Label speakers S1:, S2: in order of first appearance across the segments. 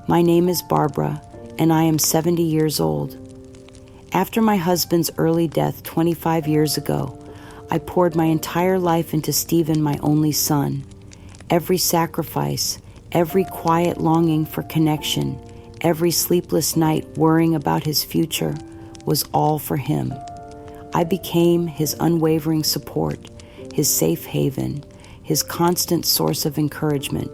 S1: My name is Barbara, and I am 70 years old. After my husband's early death 25 years ago, I poured my entire life into Stephen, my only son. Every sacrifice, every quiet longing for connection, every sleepless night worrying about his future was all for him. I became his unwavering support, his safe haven, his constant source of encouragement,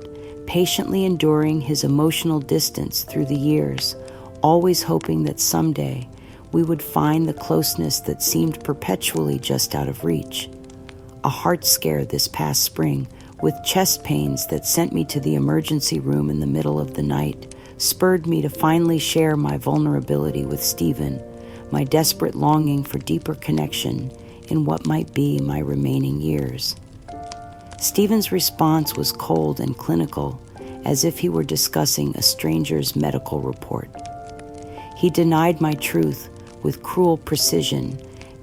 S1: patiently enduring his emotional distance through the years, always hoping that someday we would find the closeness that seemed perpetually just out of reach. A heart scare this past spring, with chest pains that sent me to the emergency room in the middle of the night, spurred me to finally share my vulnerability with Stephen, my desperate longing for deeper connection in what might be my remaining years. Stephen's response was cold and clinical, as if he were discussing a stranger's medical report. He denied my truth with cruel precision,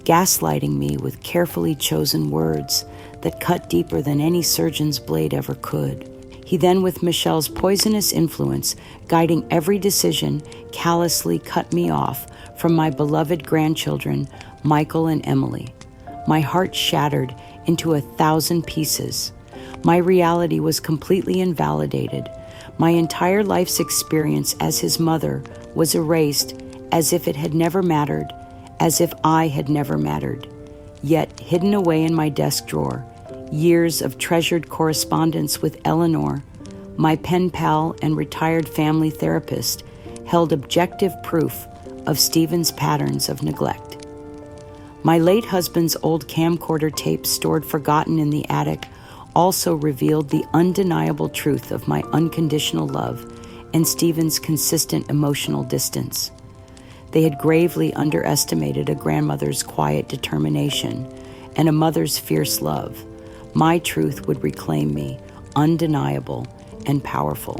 S1: gaslighting me with carefully chosen words that cut deeper than any surgeon's blade ever could. He then, with Michelle's poisonous influence, guiding every decision, callously cut me off from my beloved grandchildren, Michael and Emily. My heart shattered into 1,000 pieces. My reality was completely invalidated. My entire life's experience as his mother was erased as if it had never mattered, as if I had never mattered. Yet, hidden away in my desk drawer, years of treasured correspondence with Eleanor, my pen pal and retired family therapist, held objective proof of Stephen's patterns of neglect. My late husband's old camcorder tapes stored forgotten in the attic also revealed the undeniable truth of my unconditional love and Stephen's consistent emotional distance. They had gravely underestimated a grandmother's quiet determination and a mother's fierce love. My truth would reclaim me, undeniable and powerful.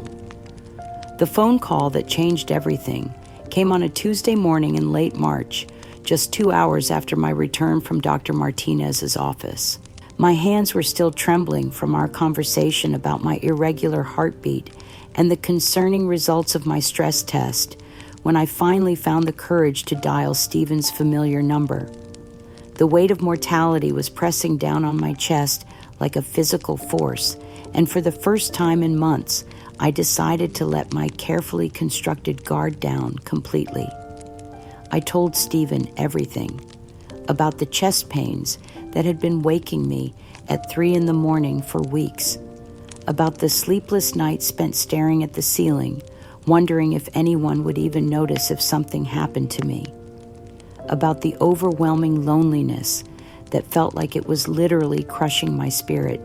S1: The phone call that changed everything came on a Tuesday morning in late March, just 2 hours after my return from Dr. Martinez's office. My hands were still trembling from our conversation about my irregular heartbeat and the concerning results of my stress test when I finally found the courage to dial Stephen's familiar number. The weight of mortality was pressing down on my chest like a physical force, and for the first time in months, I decided to let my carefully constructed guard down completely. I told Stephen everything about the chest pains that had been waking me at 3 a.m. for weeks, about the sleepless nights spent staring at the ceiling, wondering if anyone would even notice if something happened to me, about the overwhelming loneliness that felt like it was literally crushing my spirit,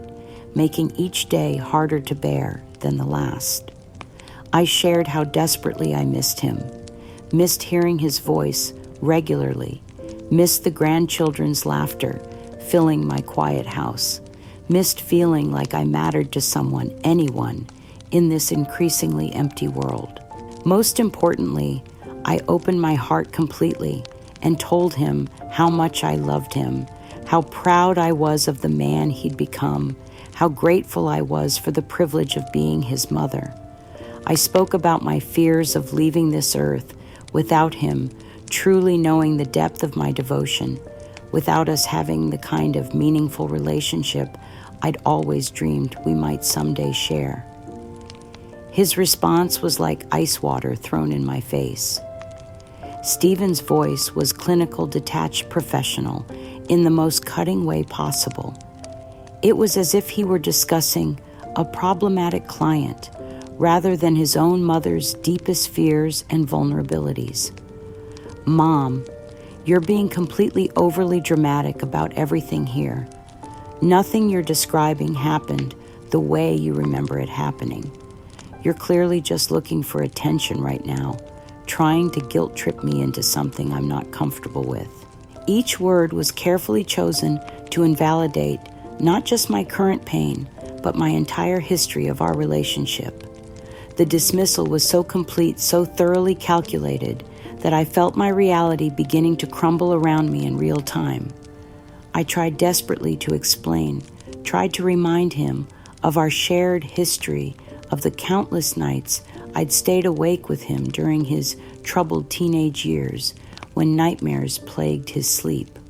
S1: making each day harder to bear than the last. I shared how desperately I missed him, missed hearing his voice regularly, missed the grandchildren's laughter filling my quiet house, missed feeling like I mattered to someone, anyone, in this increasingly empty world. Most importantly, I opened my heart completely and told him how much I loved him, how proud I was of the man he'd become, how grateful I was for the privilege of being his mother. I spoke about my fears of leaving this earth without him, truly knowing the depth of my devotion, without us having the kind of meaningful relationship I'd always dreamed we might someday share. His response was like ice water thrown in my face. Stephen's voice was clinical, detached, professional, in the most cutting way possible. It was as if he were discussing a problematic client rather than his own mother's deepest fears and vulnerabilities. "Mom, you're being completely overly dramatic about everything here. Nothing you're describing happened the way you remember it happening. You're clearly just looking for attention right now, trying to guilt trip me into something I'm not comfortable with." Each word was carefully chosen to invalidate not just my current pain, but my entire history of our relationship. The dismissal was so complete, so thoroughly calculated, that I felt my reality beginning to crumble around me in real time. I tried desperately to explain, tried to remind him of our shared history, of the countless nights I'd stayed awake with him during his troubled teenage years when nightmares plagued his sleep.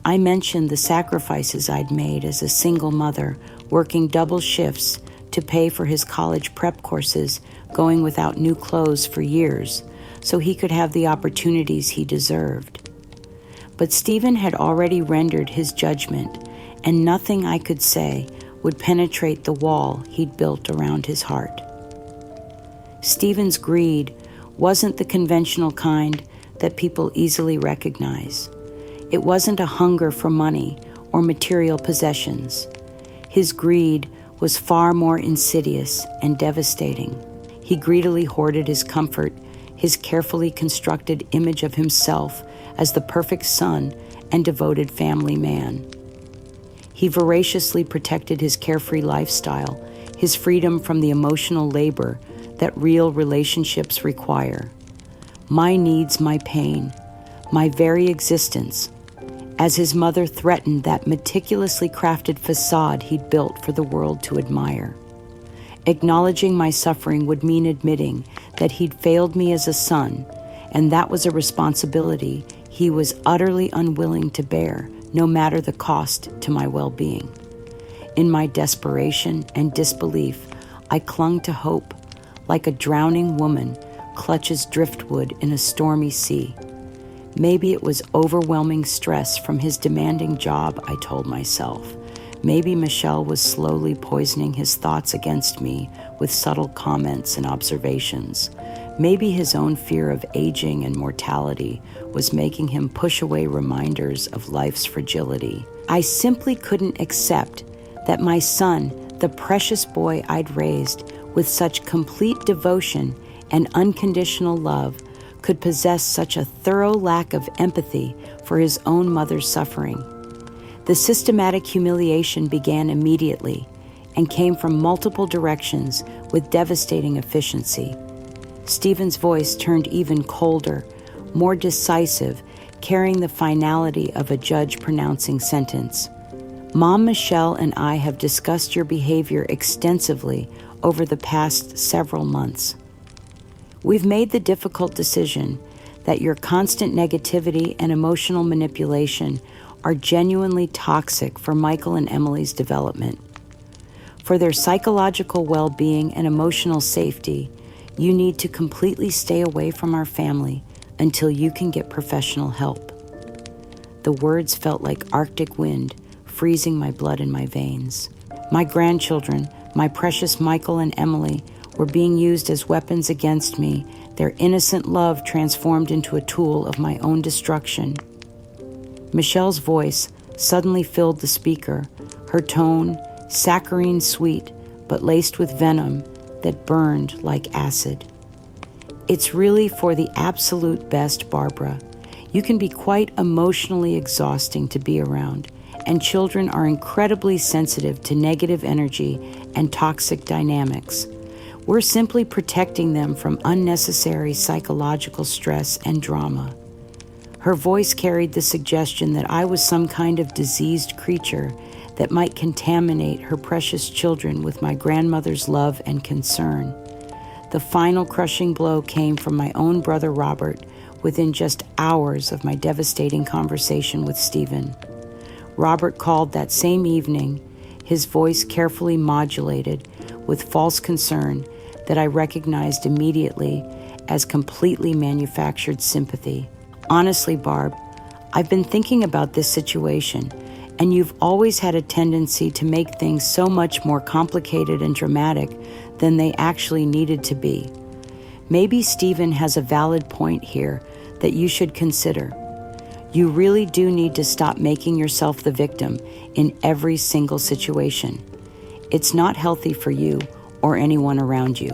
S1: I mentioned the sacrifices I'd made as a single mother, working double shifts to pay for his college prep courses, going without new clothes for years, so he could have the opportunities he deserved. But Stephen had already rendered his judgment, and nothing I could say would penetrate the wall he'd built around his heart. Stephen's greed wasn't the conventional kind that people easily recognize. It wasn't a hunger for money or material possessions. His greed was far more insidious and devastating. He greedily hoarded his comfort, his carefully constructed image of himself as the perfect son and devoted family man. He voraciously protected his carefree lifestyle, his freedom from the emotional labor that real relationships require. My needs, my pain, my very existence, as his mother threatened that meticulously crafted facade he'd built for the world to admire. Acknowledging my suffering would mean admitting that he'd failed me as a son, and that was a responsibility he was utterly unwilling to bear, no matter the cost to my well-being. In my desperation and disbelief, I clung to hope, like a drowning woman clutches driftwood in a stormy sea. Maybe it was overwhelming stress from his demanding job, I told myself. Maybe Michelle was slowly poisoning his thoughts against me with subtle comments and observations. Maybe his own fear of aging and mortality was making him push away reminders of life's fragility. I simply couldn't accept that my son, the precious boy I'd raised with such complete devotion and unconditional love, could possess such a thorough lack of empathy for his own mother's suffering. The systematic humiliation began immediately and came from multiple directions with devastating efficiency. Stephen's voice turned even colder, more decisive, carrying the finality of a judge pronouncing sentence. Mom Michelle and I have discussed your behavior extensively over the past several months. We've made the difficult decision that your constant negativity and emotional manipulation are genuinely toxic for Michael and Emily's development. For their psychological well-being and emotional safety, you need to completely stay away from our family until you can get professional help. The words felt like Arctic wind, freezing my blood in my veins. My grandchildren, my precious Michael and Emily, were being used as weapons against me, their innocent love transformed into a tool of my own destruction. Michelle's voice suddenly filled the speaker, her tone saccharine sweet, but laced with venom that burned like acid. It's really for the absolute best, Barbara. You can be quite emotionally exhausting to be around, and children are incredibly sensitive to negative energy and toxic dynamics. We're simply protecting them from unnecessary psychological stress and drama. Her voice carried the suggestion that I was some kind of diseased creature that might contaminate her precious children with my grandmother's love and concern. The final crushing blow came from my own brother Robert within just hours of my devastating conversation with Stephen. Robert called that same evening, his voice carefully modulated with false concern that I recognized immediately as completely manufactured sympathy. Honestly, Barb, I've been thinking about this situation, and you've always had a tendency to make things so much more complicated and dramatic than they actually needed to be. Maybe Stephen has a valid point here that you should consider. You really do need to stop making yourself the victim in every single situation. It's not healthy for you or anyone around you.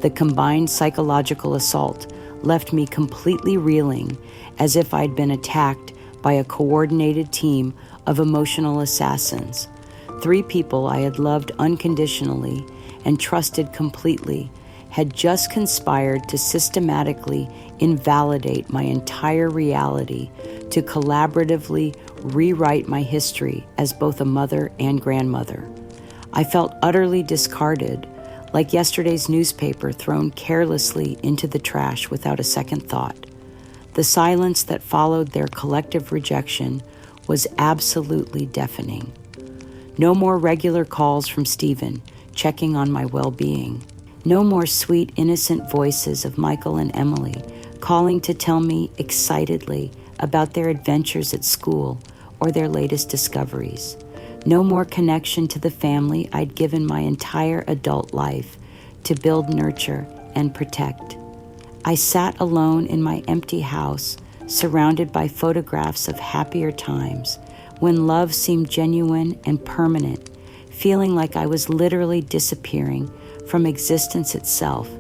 S1: The combined psychological assault left me completely reeling, as if I'd been attacked by a coordinated team of emotional assassins. 3 people I had loved unconditionally and trusted completely had just conspired to systematically invalidate my entire reality, to collaboratively rewrite my history as both a mother and grandmother. I felt utterly discarded, like yesterday's newspaper thrown carelessly into the trash without a second thought. The silence that followed their collective rejection was absolutely deafening. No more regular calls from Stephen, checking on my well-being. No more sweet, innocent voices of Michael and Emily, calling to tell me excitedly about their adventures at school or their latest discoveries. No more connection to the family I'd given my entire adult life to build, nurture, and protect. I sat alone in my empty house, surrounded by photographs of happier times, when love seemed genuine and permanent, feeling like I was literally disappearing from existence itself,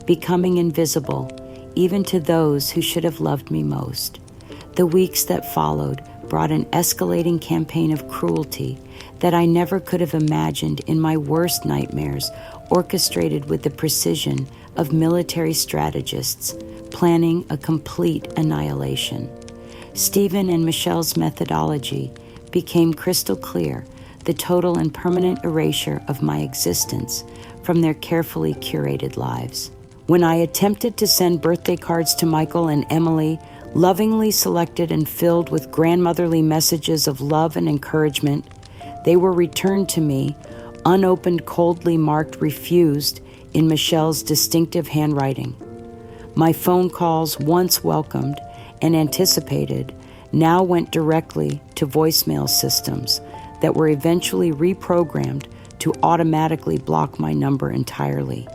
S1: becoming invisible, even to those who should have loved me most. The weeks that followed brought an escalating campaign of cruelty that I never could have imagined in my worst nightmares, orchestrated with the precision of military strategists planning a complete annihilation. Stephen and Michelle's methodology became crystal clear, the total and permanent erasure of my existence from their carefully curated lives. When I attempted to send birthday cards to Michael and Emily, lovingly selected and filled with grandmotherly messages of love and encouragement, they were returned to me, unopened, coldly marked refused in Michelle's distinctive handwriting. My phone calls, once welcomed and anticipated, now went directly to voicemail systems that were eventually reprogrammed to automatically block my number entirely.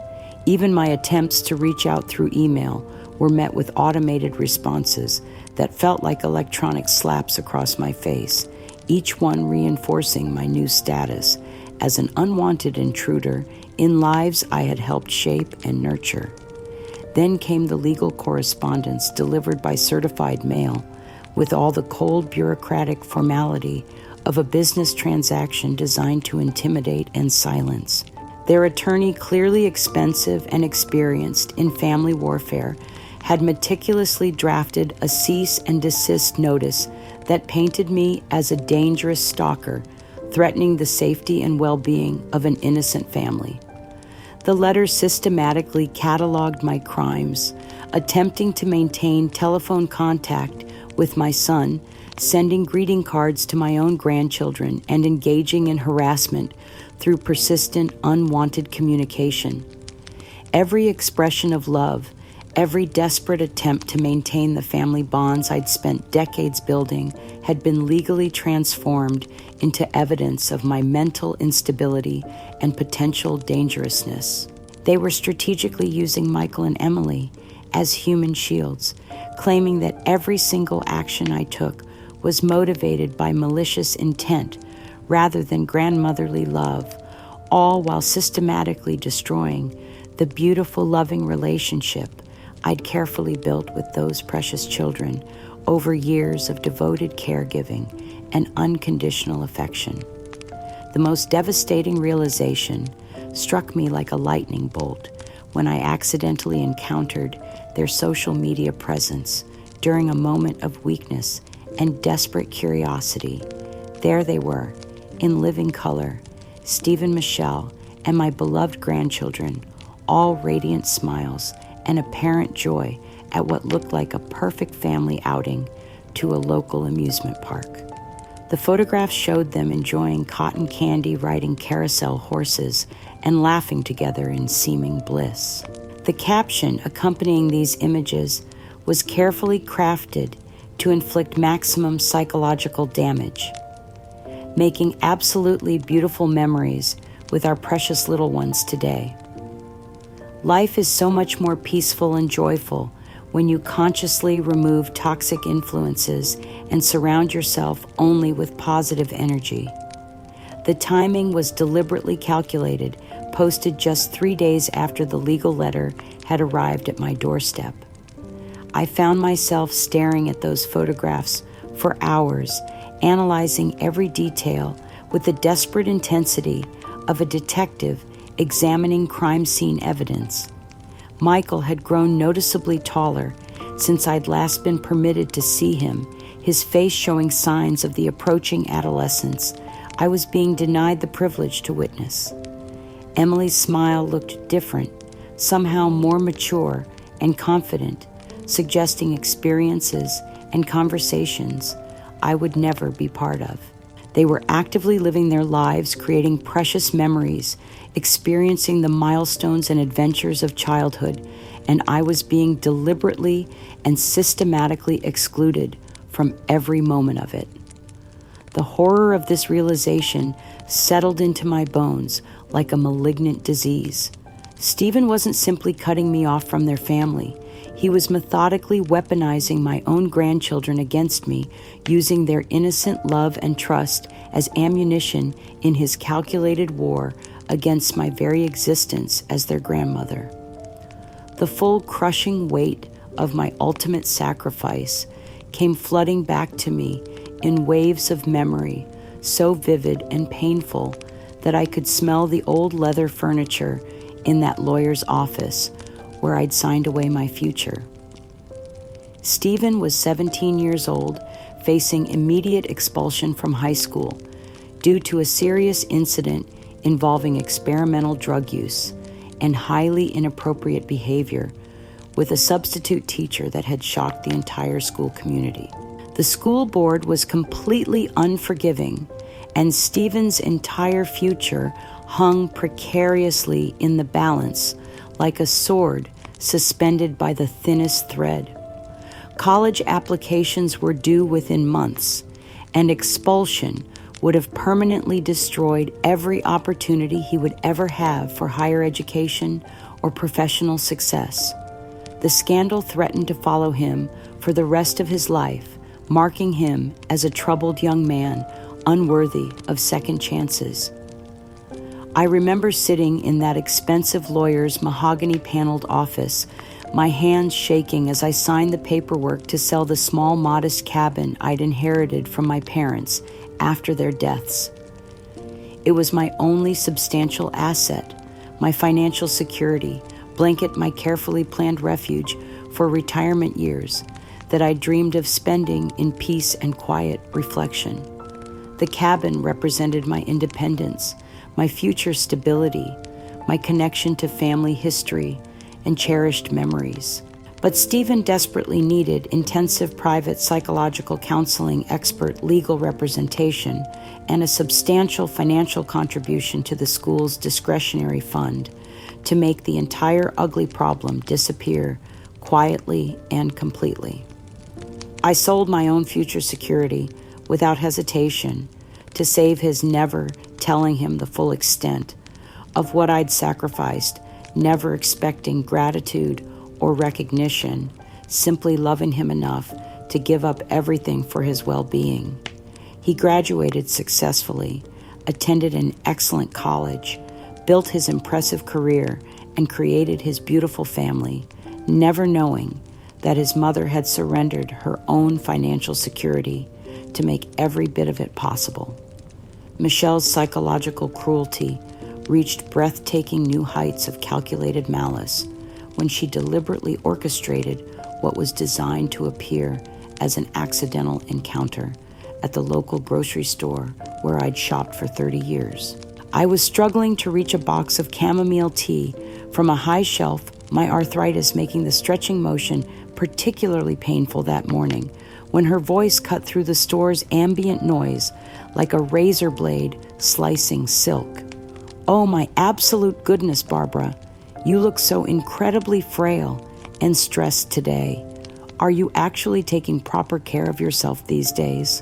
S1: Even my attempts to reach out through email were met with automated responses that felt like electronic slaps across my face, each one reinforcing my new status as an unwanted intruder in lives I had helped shape and nurture. Then came the legal correspondence delivered by certified mail, with all the cold bureaucratic formality of a business transaction designed to intimidate and silence. Their attorney, clearly expensive and experienced in family warfare, had meticulously drafted a cease and desist notice that painted me as a dangerous stalker, threatening the safety and well-being of an innocent family. The letter systematically cataloged my crimes, attempting to maintain telephone contact with my son, sending greeting cards to my own grandchildren, and engaging in harassment through persistent, unwanted communication. Every expression of love, every desperate attempt to maintain the family bonds I'd spent decades building had been legally transformed into evidence of my mental instability and potential dangerousness. They were strategically using Michael and Emily as human shields, claiming that every single action I took was motivated by malicious intent rather than grandmotherly love, all while systematically destroying the beautiful, loving relationship I'd carefully built with those precious children over years of devoted caregiving and unconditional affection. The most devastating realization struck me like a lightning bolt when I accidentally encountered their social media presence during a moment of weakness and desperate curiosity. There they were, in living color, Stephen, Michelle, and my beloved grandchildren, all radiant smiles and apparent joy at what looked like a perfect family outing to a local amusement park. The photographs showed them enjoying cotton candy, riding carousel horses, and laughing together in seeming bliss. The caption accompanying these images was carefully crafted to inflict maximum psychological damage, making absolutely beautiful memories with our precious little ones today. Life is so much more peaceful and joyful when you consciously remove toxic influences and surround yourself only with positive energy. The timing was deliberately calculated, posted just 3 days after the legal letter had arrived at my doorstep. I found myself staring at those photographs for hours, analyzing every detail with the desperate intensity of a detective examining crime scene evidence. Michael had grown noticeably taller since I'd last been permitted to see him, his face showing signs of the approaching adolescence I was being denied the privilege to witness. Emily's smile looked different, somehow more mature and confident, suggesting experiences and conversations I would never be part of. They were actively living their lives, creating precious memories, experiencing the milestones and adventures of childhood, and I was being deliberately and systematically excluded from every moment of it. The horror of this realization settled into my bones like a malignant disease. Stephen wasn't simply cutting me off from their family. He was methodically weaponizing my own grandchildren against me, using their innocent love and trust as ammunition in his calculated war against my very existence as their grandmother. The full crushing weight of my ultimate sacrifice came flooding back to me in waves of memory, so vivid and painful that I could smell the old leather furniture in that lawyer's office where I'd signed away my future. Stephen was 17 years old, facing immediate expulsion from high school due to a serious incident involving experimental drug use and highly inappropriate behavior with a substitute teacher that had shocked the entire school community. The school board was completely unforgiving, and Stephen's entire future hung precariously in the balance like a sword suspended by the thinnest thread. College applications were due within months, and expulsion would have permanently destroyed every opportunity he would ever have for higher education or professional success. The scandal threatened to follow him for the rest of his life, marking him as a troubled young man, unworthy of second chances. I remember sitting in that expensive lawyer's mahogany-paneled office, my hands shaking as I signed the paperwork to sell the small, modest cabin I'd inherited from my parents after their deaths. It was my only substantial asset, my financial security, blanket my carefully planned refuge for retirement years that I dreamed of spending in peace and quiet reflection. The cabin represented my independence, my future stability, my connection to family history, and cherished memories. But Stephen desperately needed intensive private psychological counseling, expert legal representation, and a substantial financial contribution to the school's discretionary fund to make the entire ugly problem disappear quietly and completely. I sold my own future security without hesitation to save his never telling him the full extent of what I'd sacrificed, never expecting gratitude or recognition, simply loving him enough to give up everything for his well-being. He graduated successfully, attended an excellent college, built his impressive career, and created his beautiful family, never knowing that his mother had surrendered her own financial security to make every bit of it possible. Michelle's psychological cruelty reached breathtaking new heights of calculated malice when she deliberately orchestrated what was designed to appear as an accidental encounter at the local grocery store where I'd shopped for 30 years. I was struggling to reach a box of chamomile tea from a high shelf, my arthritis making the stretching motion particularly painful that morning, when her voice cut through the store's ambient noise like a razor blade slicing silk. "Oh, my absolute goodness, Barbara. You look so incredibly frail and stressed today. Are you actually taking proper care of yourself these days?"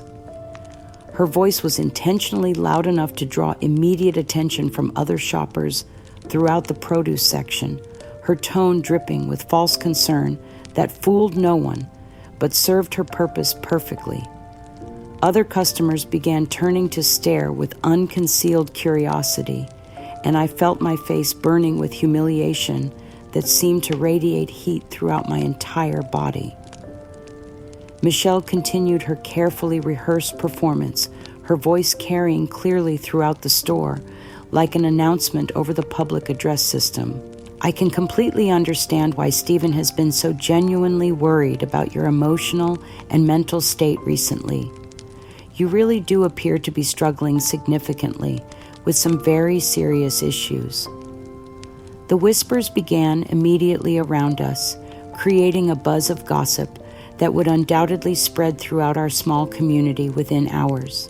S1: Her voice was intentionally loud enough to draw immediate attention from other shoppers throughout the produce section, her tone dripping with false concern that fooled no one, but served her purpose perfectly. Other customers began turning to stare with unconcealed curiosity, and I felt my face burning with humiliation that seemed to radiate heat throughout my entire body. Michelle continued her carefully rehearsed performance, her voice carrying clearly throughout the store, like an announcement over the public address system. "I can completely understand why Stephen has been so genuinely worried about your emotional and mental state recently. You really do appear to be struggling significantly with some very serious issues. The whispers began immediately around us, creating a buzz of gossip that would undoubtedly spread throughout our small community within hours.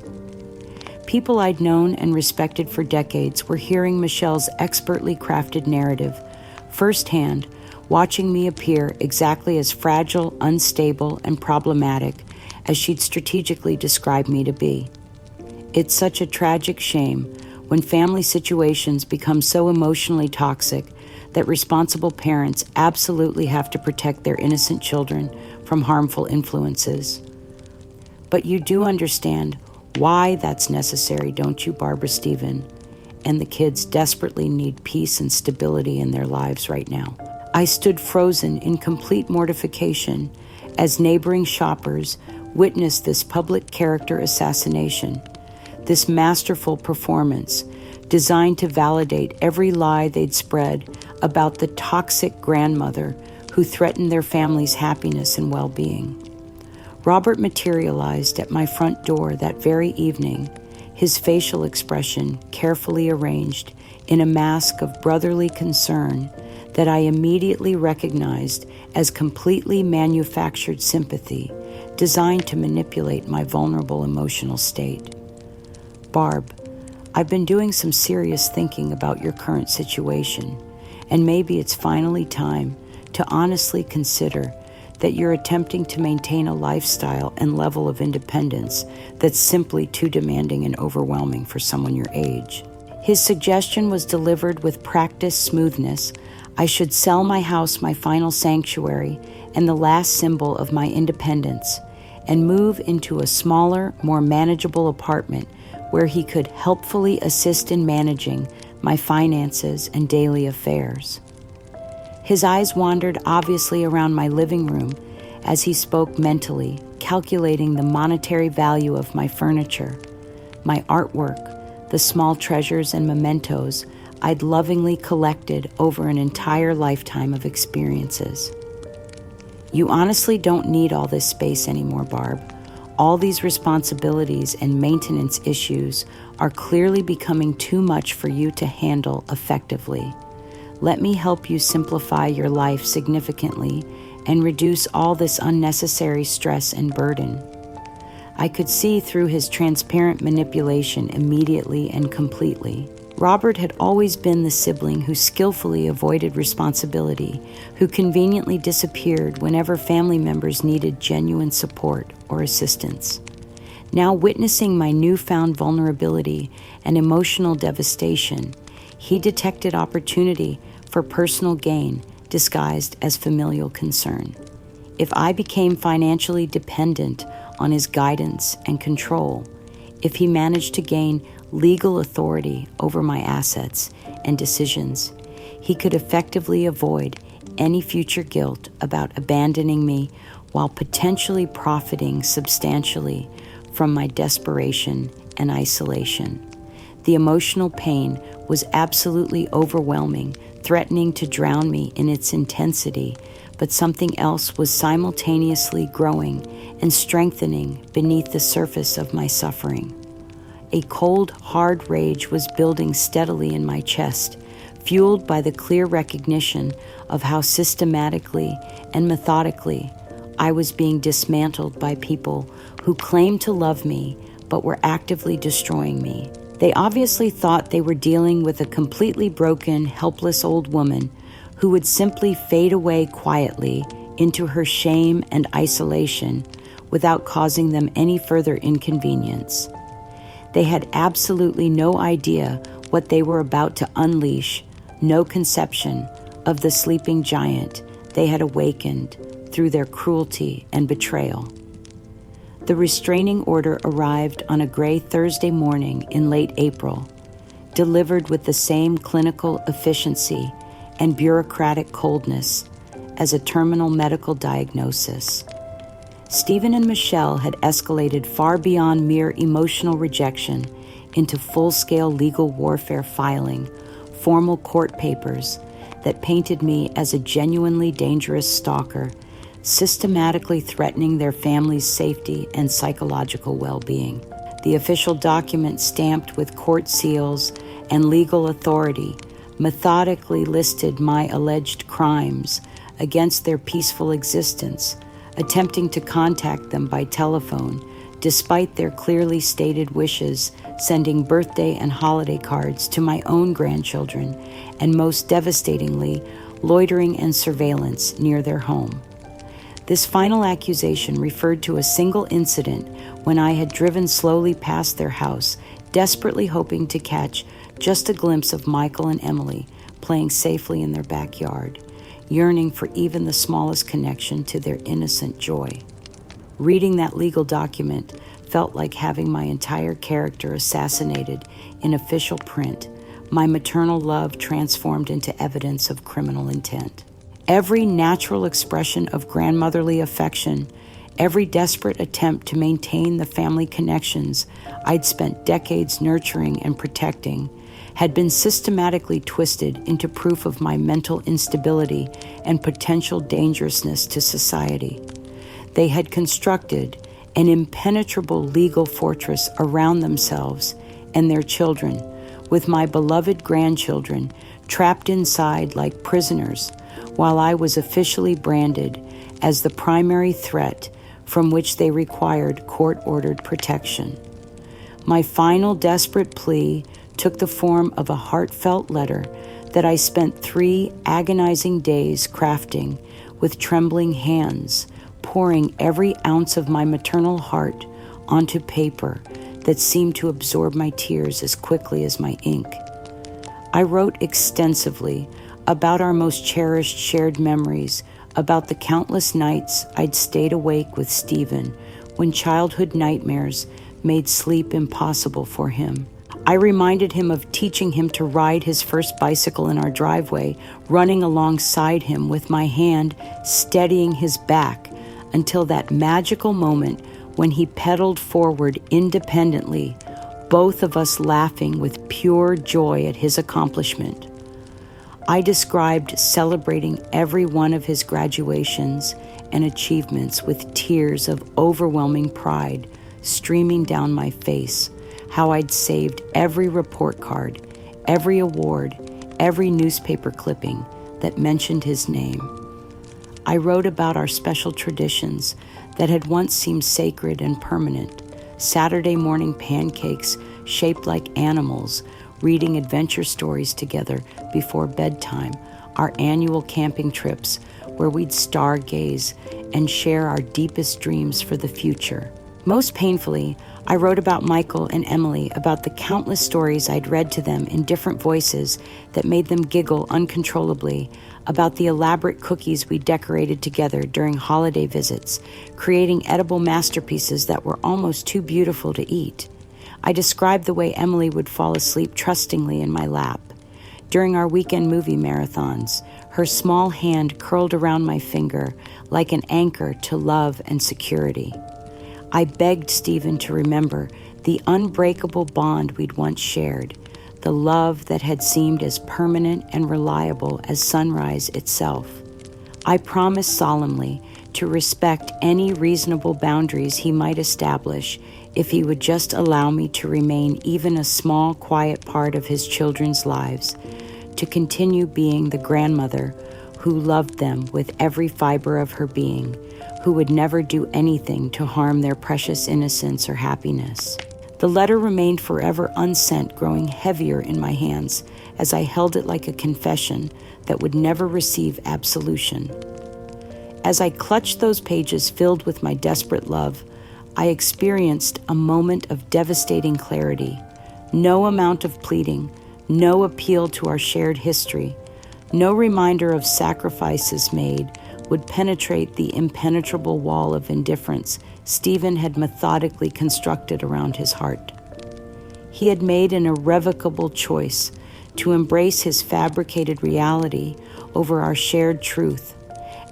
S1: People I'd known and respected for decades were hearing Michelle's expertly crafted narrative firsthand, watching me appear exactly as fragile, unstable, and problematic as she'd strategically described me to be. It's such a tragic shame when family situations become so emotionally toxic that responsible parents absolutely have to protect their innocent children from harmful influences. But you do understand why that's necessary, don't you, Barbara Stephen? And the kids desperately need peace and stability in their lives right now. I stood frozen in complete mortification as neighboring shoppers witnessed this public character assassination, this masterful performance designed to validate every lie they'd spread about the toxic grandmother who threatened their family's happiness and well-being. Robert materialized at my front door that very evening, his facial expression carefully arranged in a mask of brotherly concern that I immediately recognized as completely manufactured sympathy designed to manipulate my vulnerable emotional state. Barb, I've been doing some serious thinking about your current situation, and maybe it's finally time to honestly consider that you're attempting to maintain a lifestyle and level of independence that's simply too demanding and overwhelming for someone your age. His suggestion was delivered with practiced smoothness. I should sell my house, my final sanctuary, and the last symbol of my independence, and move into a smaller, more manageable apartment where he could helpfully assist in managing my finances and daily affairs. His eyes wandered obviously around my living room as he spoke mentally, calculating the monetary value of my furniture, my artwork, the small treasures and mementos I'd lovingly collected over an entire lifetime of experiences. You honestly don't need all this space anymore, Barb. All these responsibilities and maintenance issues are clearly becoming too much for you to handle effectively. Let me help you simplify your life significantly and reduce all this unnecessary stress and burden. I could see through his transparent manipulation immediately and completely. Robert had always been the sibling who skillfully avoided responsibility, who conveniently disappeared whenever family members needed genuine support or assistance. Now, witnessing my newfound vulnerability and emotional devastation, he detected opportunity for personal gain disguised as familial concern. If I became financially dependent on his guidance and control, if he managed to gain legal authority over my assets and decisions, he could effectively avoid any future guilt about abandoning me while potentially profiting substantially from my desperation and isolation. The emotional pain was absolutely overwhelming, threatening to drown me in its intensity, but something else was simultaneously growing and strengthening beneath the surface of my suffering. A cold, hard rage was building steadily in my chest, fueled by the clear recognition of how systematically and methodically I was being dismantled by people who claimed to love me but were actively destroying me. They obviously thought they were dealing with a completely broken, helpless old woman who would simply fade away quietly into her shame and isolation without causing them any further inconvenience. They had absolutely no idea what they were about to unleash, no conception of the sleeping giant they had awakened through their cruelty and betrayal. The restraining order arrived on a gray Thursday morning in late April, delivered with the same clinical efficiency and bureaucratic coldness as a terminal medical diagnosis. Stephen and Michelle had escalated far beyond mere emotional rejection into full-scale legal warfare, filing formal court papers that painted me as a genuinely dangerous stalker, systematically threatening their family's safety and psychological well-being. The official document, stamped with court seals and legal authority, methodically listed my alleged crimes against their peaceful existence, attempting to contact them by telephone, despite their clearly stated wishes, sending birthday and holiday cards to my own grandchildren, and most devastatingly, loitering and surveillance near their home. This final accusation referred to a single incident when I had driven slowly past their house, desperately hoping to catch just a glimpse of Michael and Emily playing safely in their backyard, yearning for even the smallest connection to their innocent joy. Reading that legal document felt like having my entire character assassinated in official print, my maternal love transformed into evidence of criminal intent. Every natural expression of grandmotherly affection, every desperate attempt to maintain the family connections I'd spent decades nurturing and protecting, had been systematically twisted into proof of my mental instability and potential dangerousness to society. They had constructed an impenetrable legal fortress around themselves and their children, with my beloved grandchildren trapped inside like prisoners, while I was officially branded as the primary threat from which they required court-ordered protection. My final desperate plea took the form of a heartfelt letter that I spent 3 agonizing days crafting with trembling hands, pouring every ounce of my maternal heart onto paper that seemed to absorb my tears as quickly as my ink. I wrote extensively about our most cherished shared memories, about the countless nights I'd stayed awake with Stephen when childhood nightmares made sleep impossible for him. I reminded him of teaching him to ride his first bicycle in our driveway, running alongside him with my hand steadying his back until that magical moment when he pedaled forward independently, both of us laughing with pure joy at his accomplishment. I described celebrating every one of his graduations and achievements with tears of overwhelming pride streaming down my face, how I'd saved every report card, every award, every newspaper clipping that mentioned his name. I wrote about our special traditions that had once seemed sacred and permanent: Saturday morning pancakes shaped like animals, reading adventure stories together before bedtime, our annual camping trips where we'd stargaze and share our deepest dreams for the future. Most painfully, I wrote about Michael and Emily, about the countless stories I'd read to them in different voices that made them giggle uncontrollably, about the elaborate cookies we decorated together during holiday visits, creating edible masterpieces that were almost too beautiful to eat. I described the way Emily would fall asleep trustingly in my lap. During our weekend movie marathons, her small hand curled around my finger like an anchor to love and security. I begged Stephen to remember the unbreakable bond we'd once shared, the love that had seemed as permanent and reliable as sunrise itself. I promised solemnly to respect any reasonable boundaries he might establish if he would just allow me to remain even a small, quiet part of his children's lives, to continue being the grandmother who loved them with every fiber of her being, who would never do anything to harm their precious innocence or happiness. The letter remained forever unsent, growing heavier in my hands as I held it like a confession that would never receive absolution. As I clutched those pages filled with my desperate love, I experienced a moment of devastating clarity. No amount of pleading, no appeal to our shared history, no reminder of sacrifices made would penetrate the impenetrable wall of indifference Stephen had methodically constructed around his heart. He had made an irrevocable choice to embrace his fabricated reality over our shared truth,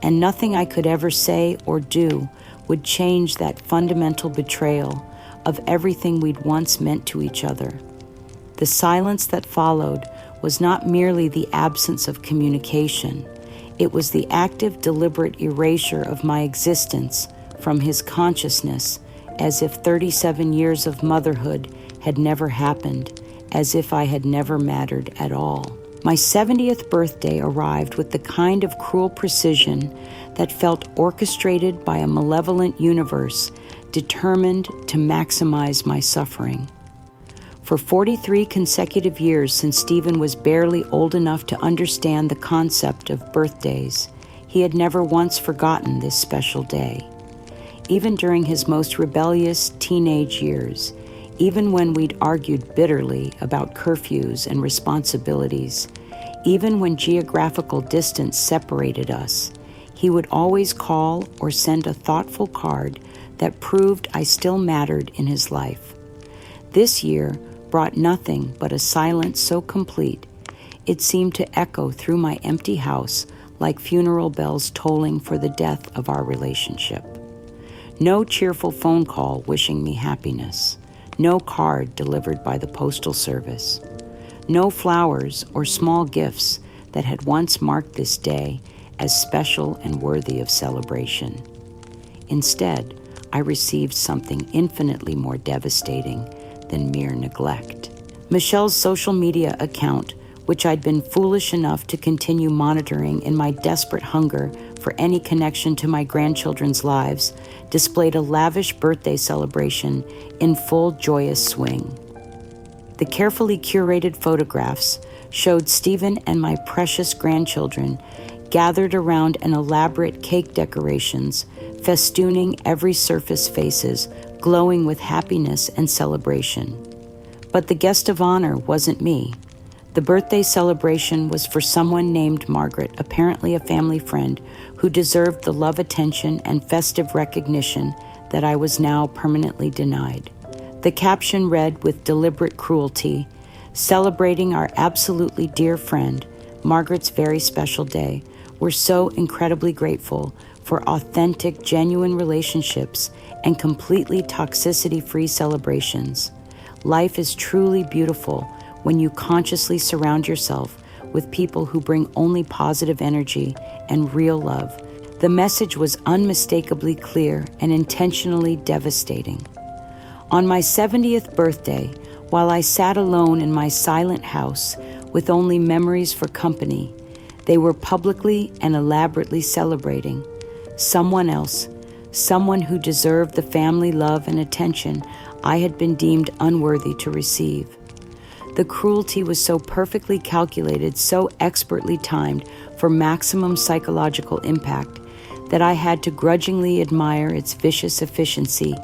S1: and nothing I could ever say or do would change that fundamental betrayal of everything we'd once meant to each other. The silence that followed was not merely the absence of communication. It was the active, deliberate erasure of my existence from his consciousness, as if 37 years of motherhood had never happened, as if I had never mattered at all. My 70th birthday arrived with the kind of cruel precision that felt orchestrated by a malevolent universe determined to maximize my suffering. For 43 consecutive years since Stephen was barely old enough to understand the concept of birthdays, he had never once forgotten this special day. Even during his most rebellious teenage years, even when we'd argued bitterly about curfews and responsibilities, even when geographical distance separated us, he would always call or send a thoughtful card that proved I still mattered in his life. This year brought nothing but a silence so complete, it seemed to echo through my empty house like funeral bells tolling for the death of our relationship. No cheerful phone call wishing me happiness. No card delivered by the postal service. No flowers or small gifts that had once marked this day as special and worthy of celebration. Instead, I received something infinitely more devastating than mere neglect. Michelle's social media account, which I'd been foolish enough to continue monitoring in my desperate hunger for any connection to my grandchildren's lives, displayed a lavish birthday celebration in full joyous swing. The carefully curated photographs showed Stephen and my precious grandchildren gathered around an elaborate cake decorations, festooning every surface faces, glowing with happiness and celebration. But the guest of honor wasn't me. The birthday celebration was for someone named Margaret, apparently a family friend, who deserved the love, attention, and festive recognition that I was now permanently denied. The caption read with deliberate cruelty, "Celebrating our absolutely dear friend, Margaret's very special day. We're so incredibly grateful for authentic, genuine relationships and completely toxicity-free celebrations. Life is truly beautiful when you consciously surround yourself with people who bring only positive energy and real love." The message was unmistakably clear and intentionally devastating. On my 70th birthday, while I sat alone in my silent house with only memories for company, they were publicly and elaborately celebrating someone else, someone who deserved the family love and attention I had been deemed unworthy to receive. The cruelty was so perfectly calculated, so expertly timed for maximum psychological impact, that I had to grudgingly admire its vicious efficiency,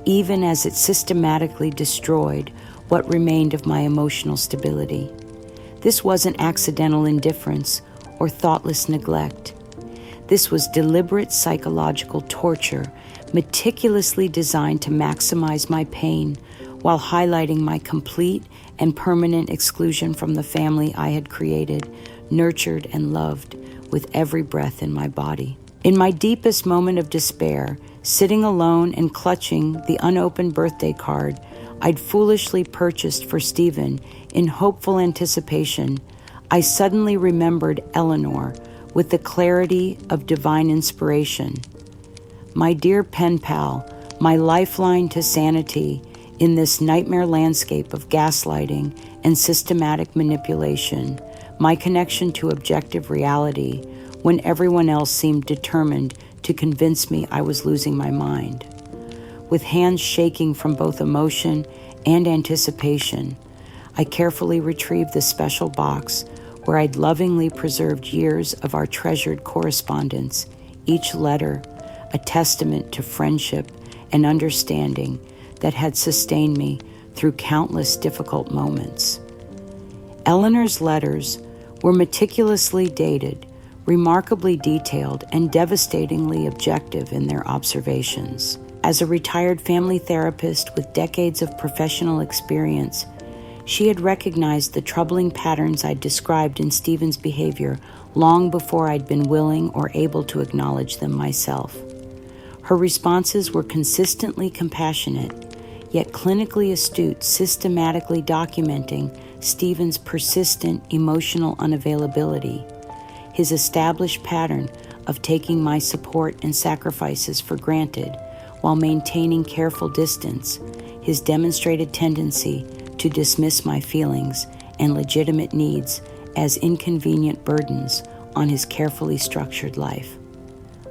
S1: even as it systematically destroyed what remained of my emotional stability. This wasn't accidental indifference or thoughtless neglect. This was deliberate psychological torture, meticulously designed to maximize my pain while highlighting my complete and permanent exclusion from the family I had created, nurtured, and loved with every breath in my body. In my deepest moment of despair, sitting alone and clutching the unopened birthday card I'd foolishly purchased for Stephen in hopeful anticipation, I suddenly remembered Eleanor with the clarity of divine inspiration. My dear pen pal, my lifeline to sanity in this nightmare landscape of gaslighting and systematic manipulation, my connection to objective reality when everyone else seemed determined to convince me I was losing my mind. With hands shaking from both emotion and anticipation, I carefully retrieved the special box where I'd lovingly preserved years of our treasured correspondence, each letter a testament to friendship and understanding that had sustained me through countless difficult moments. Eleanor's letters were meticulously dated, remarkably detailed, and devastatingly objective in their observations. As a retired family therapist with decades of professional experience, she had recognized the troubling patterns I'd described in Stephen's behavior long before I'd been willing or able to acknowledge them myself. Her responses were consistently compassionate, yet clinically astute, systematically documenting Stephen's persistent emotional unavailability, his established pattern of taking my support and sacrifices for granted while maintaining careful distance, his demonstrated tendency to dismiss my feelings and legitimate needs as inconvenient burdens on his carefully structured life.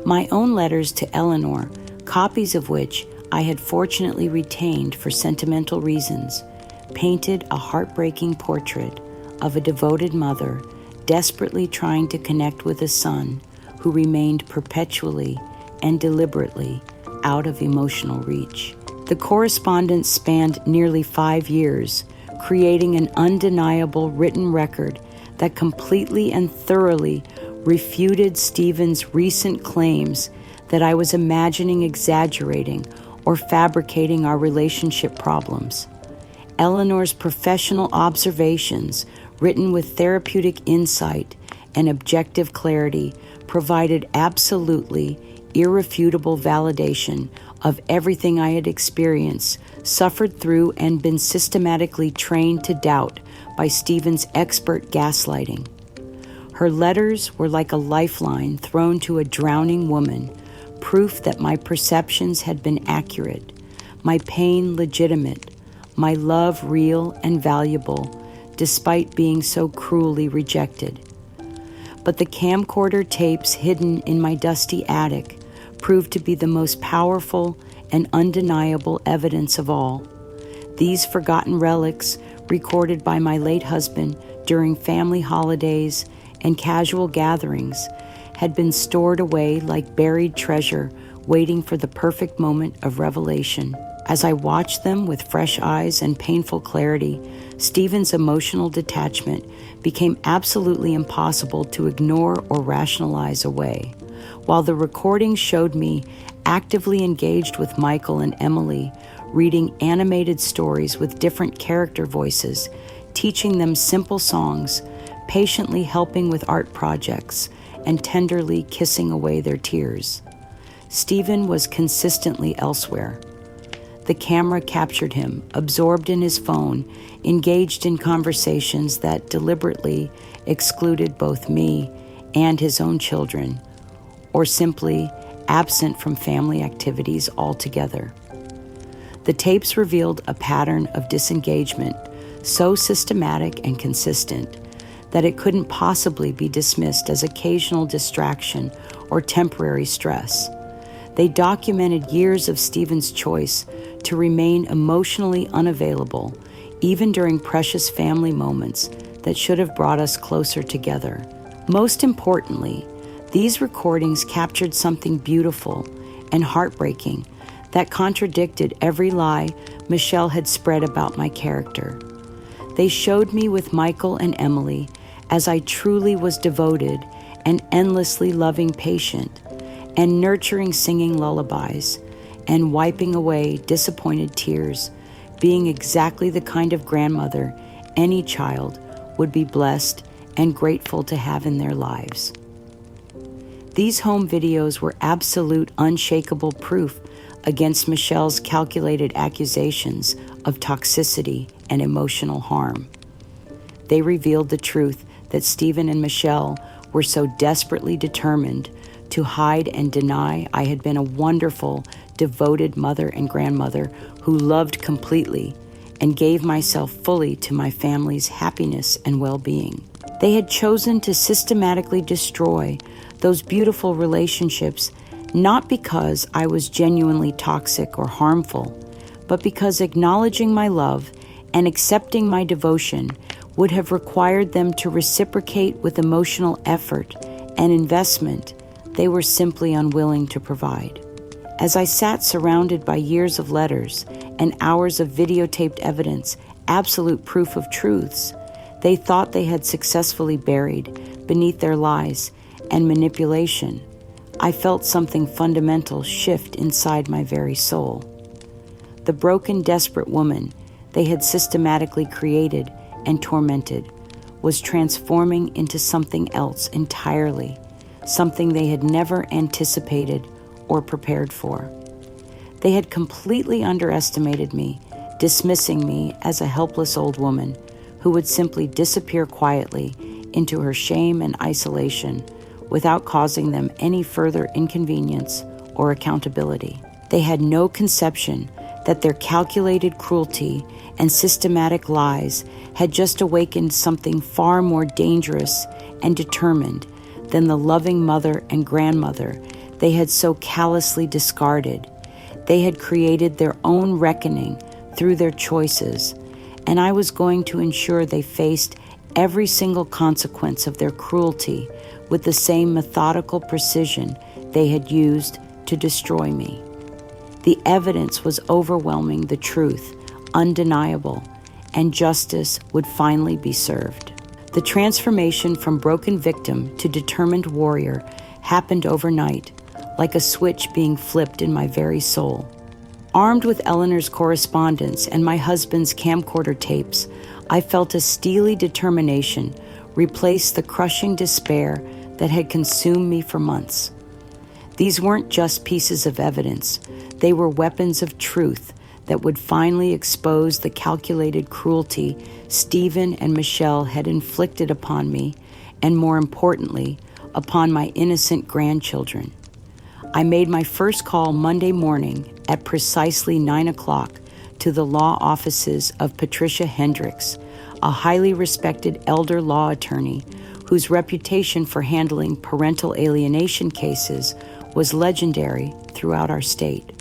S1: My own letters to Eleanor, copies of which I had fortunately retained for sentimental reasons, painted a heartbreaking portrait of a devoted mother desperately trying to connect with a son who remained perpetually and deliberately out of emotional reach. The correspondence spanned nearly 5 years, creating an undeniable written record that completely and thoroughly refuted Stephen's recent claims that I was imagining, exaggerating, or fabricating our relationship problems. Eleanor's professional observations, written with therapeutic insight and objective clarity, provided absolutely irrefutable validation of everything I had experienced, suffered through, and been systematically trained to doubt by Stephen's expert gaslighting. Her letters were like a lifeline thrown to a drowning woman, proof that my perceptions had been accurate, my pain legitimate, my love real and valuable, despite being so cruelly rejected. But the camcorder tapes hidden in my dusty attic proved to be the most powerful and undeniable evidence of all. These forgotten relics, recorded by my late husband during family holidays and casual gatherings, had been stored away like buried treasure, waiting for the perfect moment of revelation. As I watched them with fresh eyes and painful clarity, Stephen's emotional detachment became absolutely impossible to ignore or rationalize away. While the recordings showed me actively engaged with Michael and Emily, reading animated stories with different character voices, teaching them simple songs, patiently helping with art projects, and tenderly kissing away their tears, Stephen was consistently elsewhere. The camera captured him, absorbed in his phone, engaged in conversations that deliberately excluded both me and his own children, or simply absent from family activities altogether. The tapes revealed a pattern of disengagement so systematic and consistent that it couldn't possibly be dismissed as occasional distraction or temporary stress. They documented years of Stephen's choice to remain emotionally unavailable, even during precious family moments that should have brought us closer together. Most importantly, these recordings captured something beautiful and heartbreaking that contradicted every lie Michelle had spread about my character. They showed me with Michael and Emily as I truly was devoted and endlessly loving patient, and nurturing singing lullabies, and wiping away disappointed tears, being exactly the kind of grandmother any child would be blessed and grateful to have in their lives. These home videos were absolute, unshakable proof against Michelle's calculated accusations of toxicity and emotional harm. They revealed the truth that Stephen and Michelle were so desperately determined to hide and deny I had been a wonderful, devoted mother and grandmother who loved completely and gave myself fully to my family's happiness and well-being. They had chosen to systematically destroy those beautiful relationships, not because I was genuinely toxic or harmful, but because acknowledging my love and accepting my devotion would have required them to reciprocate with emotional effort and investment they were simply unwilling to provide. As I sat surrounded by years of letters and hours of videotaped evidence, absolute proof of truths they thought they had successfully buried beneath their lies and manipulation, I felt something fundamental shift inside my very soul. The broken, desperate woman they had systematically created and tormented was transforming into something else entirely, something they had never anticipated or prepared for. They had completely underestimated me, dismissing me as a helpless old woman who would simply disappear quietly into her shame and isolation without causing them any further inconvenience or accountability. They had no conception that their calculated cruelty and systematic lies had just awakened something far more dangerous and determined than the loving mother and grandmother they had so callously discarded. They had created their own reckoning through their choices, and I was going to ensure they faced every single consequence of their cruelty with the same methodical precision they had used to destroy me. The evidence was overwhelming the truth, undeniable, and justice would finally be served. The transformation from broken victim to determined warrior happened overnight, like a switch being flipped in my very soul. Armed with Eleanor's correspondence and my husband's camcorder tapes, I felt a steely determination replace the crushing despair that had consumed me for months. These weren't just pieces of evidence, they were weapons of truth that would finally expose the calculated cruelty Stephen and Michelle had inflicted upon me, and more importantly, upon my innocent grandchildren. I made my first call Monday morning at precisely 9 o'clock to the law offices of Patricia Hendricks, a highly respected elder law attorney whose reputation for handling parental alienation cases was legendary throughout our state.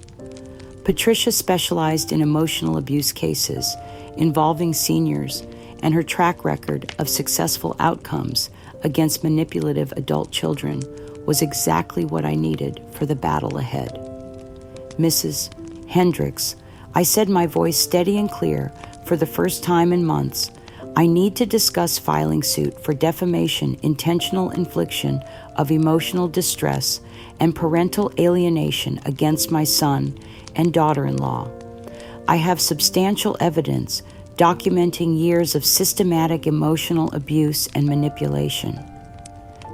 S1: Patricia specialized in emotional abuse cases involving seniors, and her track record of successful outcomes against manipulative adult children was exactly what I needed for the battle ahead. Mrs. Hendricks, I said, my voice steady and clear for the first time in months, I need to discuss filing suit for defamation, intentional infliction of emotional distress, and parental alienation against my son and daughter-in-law. I have substantial evidence documenting years of systematic emotional abuse and manipulation.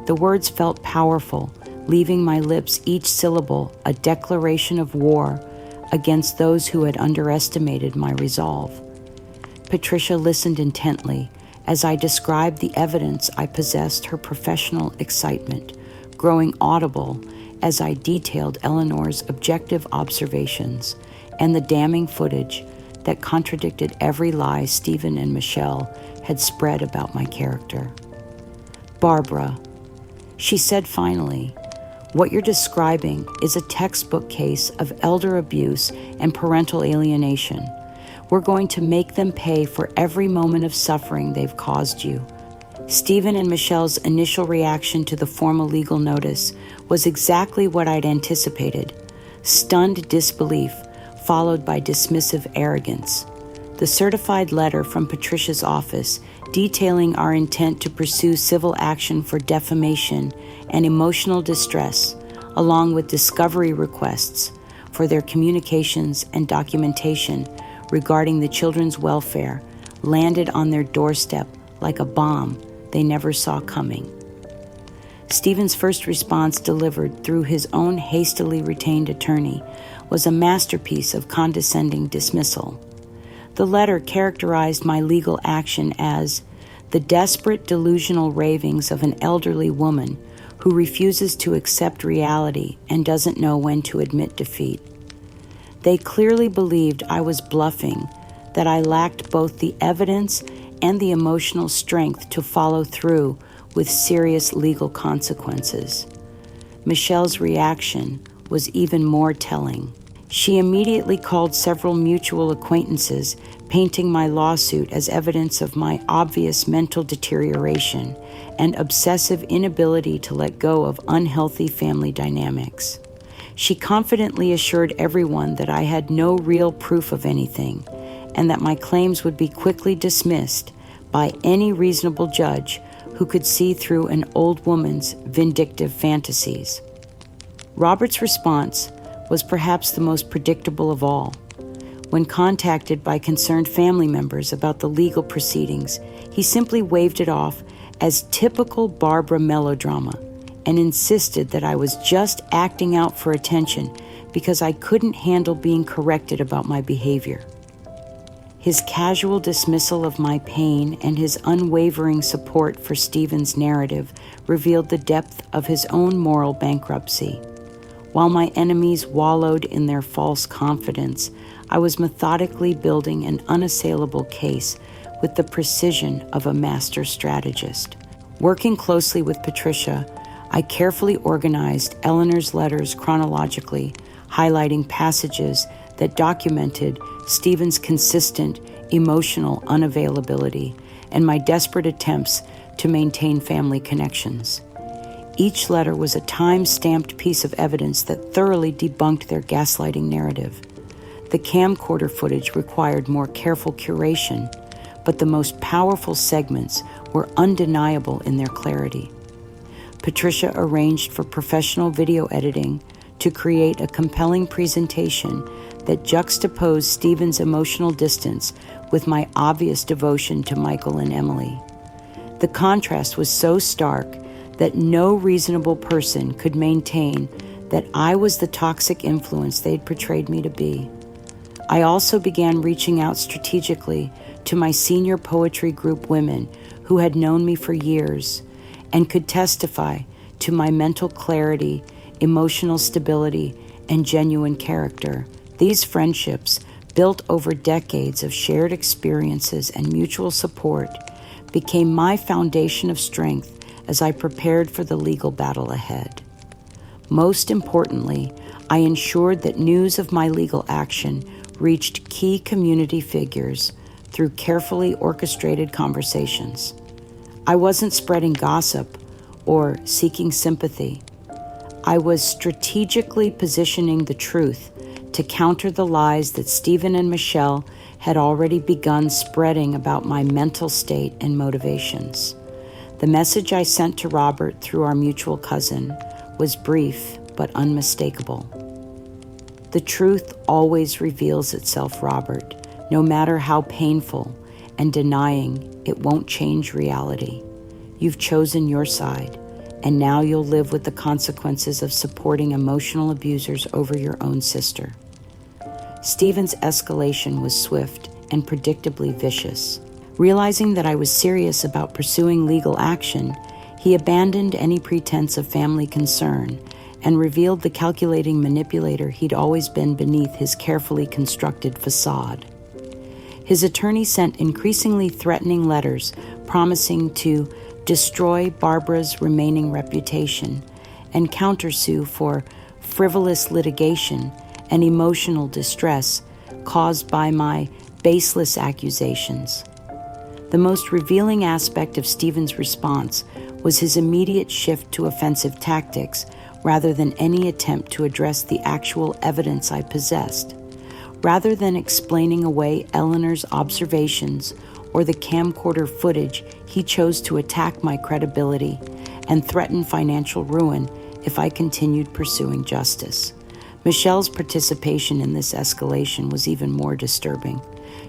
S1: The words felt powerful, leaving my lips each syllable a declaration of war against those who had underestimated my resolve. Patricia listened intently as I described the evidence I possessed, her professional excitement growing audible as I detailed Eleanor's objective observations and the damning footage that contradicted every lie Stephen and Michelle had spread about my character. Barbara, she said finally, what you're describing is a textbook case of elder abuse and parental alienation. We're going to make them pay for every moment of suffering they've caused you. Stephen and Michelle's initial reaction to the formal legal notice was exactly what I'd anticipated: stunned disbelief, followed by dismissive arrogance. The certified letter from Patricia's office detailing our intent to pursue civil action for defamation and emotional distress, along with discovery requests for their communications and documentation regarding the children's welfare, landed on their doorstep like a bomb they never saw coming. Stephen's first response, delivered through his own hastily retained attorney, was a masterpiece of condescending dismissal. The letter characterized my legal action as the desperate delusional ravings of an elderly woman who refuses to accept reality and doesn't know when to admit defeat. They clearly believed I was bluffing, that I lacked both the evidence and the emotional strength to follow through with serious legal consequences. Michelle's reaction was even more telling. She immediately called several mutual acquaintances, painting my lawsuit as evidence of my obvious mental deterioration and obsessive inability to let go of unhealthy family dynamics. She confidently assured everyone that I had no real proof of anything, and that my claims would be quickly dismissed by any reasonable judge who could see through an old woman's vindictive fantasies. Robert's response was perhaps the most predictable of all. When contacted by concerned family members about the legal proceedings, he simply waved it off as typical Barbara melodrama and insisted that I was just acting out for attention because I couldn't handle being corrected about my behavior. His casual dismissal of my pain and his unwavering support for Stephen's narrative revealed the depth of his own moral bankruptcy. While my enemies wallowed in their false confidence, I was methodically building an unassailable case with the precision of a master strategist. Working closely with Patricia, I carefully organized Eleanor's letters chronologically, highlighting passages that documented Stephen's consistent emotional unavailability and my desperate attempts to maintain family connections. Each letter was a time-stamped piece of evidence that thoroughly debunked their gaslighting narrative. The camcorder footage required more careful curation, but the most powerful segments were undeniable in their clarity. Patricia arranged for professional video editing to create a compelling presentation that juxtaposed Stephen's emotional distance with my obvious devotion to Michael and Emily. The contrast was so stark that no reasonable person could maintain that I was the toxic influence they'd portrayed me to be. I also began reaching out strategically to my senior poetry group women who had known me for years and could testify to my mental clarity, emotional stability, and genuine character. These friendships, built over decades of shared experiences and mutual support, became my foundation of strength as I prepared for the legal battle ahead. Most importantly, I ensured that news of my legal action reached key community figures through carefully orchestrated conversations. I wasn't spreading gossip or seeking sympathy. I was strategically positioning the truth to counter the lies that Stephen and Michelle had already begun spreading about my mental state and motivations. The message I sent to Robert through our mutual cousin was brief but unmistakable. The truth always reveals itself, Robert, no matter how painful, and denying it won't change reality. You've chosen your side, and now you'll live with the consequences of supporting emotional abusers over your own sister. Stephen's escalation was swift and predictably vicious. Realizing that I was serious about pursuing legal action, he abandoned any pretense of family concern and revealed the calculating manipulator he'd always been beneath his carefully constructed facade. His attorney sent increasingly threatening letters promising to destroy Barbara's remaining reputation and countersue for frivolous litigation and emotional distress caused by my baseless accusations. The most revealing aspect of Stephen's response was his immediate shift to offensive tactics rather than any attempt to address the actual evidence I possessed. Rather than explaining away Eleanor's observations or the camcorder footage, he chose to attack my credibility and threaten financial ruin if I continued pursuing justice. Michelle's participation in this escalation was even more disturbing.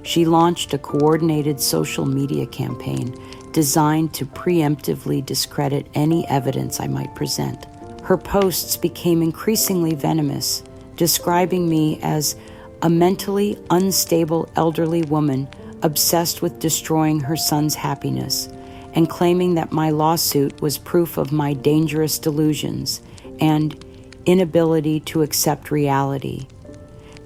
S1: She launched a coordinated social media campaign designed to preemptively discredit any evidence I might present. Her posts became increasingly venomous, describing me as a mentally unstable elderly woman obsessed with destroying her son's happiness, and claiming that my lawsuit was proof of my dangerous delusions and inability to accept reality.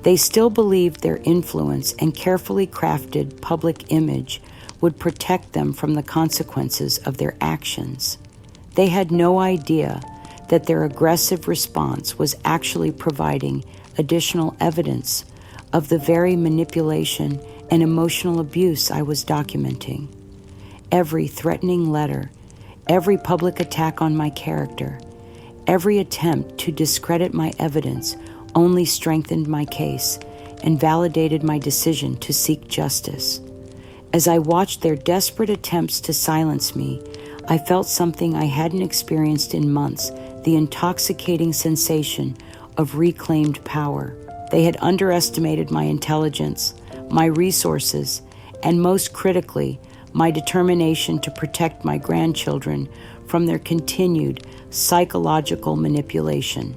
S1: They still believed their influence and carefully crafted public image would protect them from the consequences of their actions. They had no idea that their aggressive response was actually providing additional evidence of the very manipulation and emotional abuse I was documenting. Every threatening letter, every public attack on my character, every attempt to discredit my evidence only strengthened my case and validated my decision to seek justice. As I watched their desperate attempts to silence me, I felt something I hadn't experienced in months, the intoxicating sensation of reclaimed power. They had underestimated my intelligence, my resources, and most critically, my determination to protect my grandchildren from their continued psychological manipulation.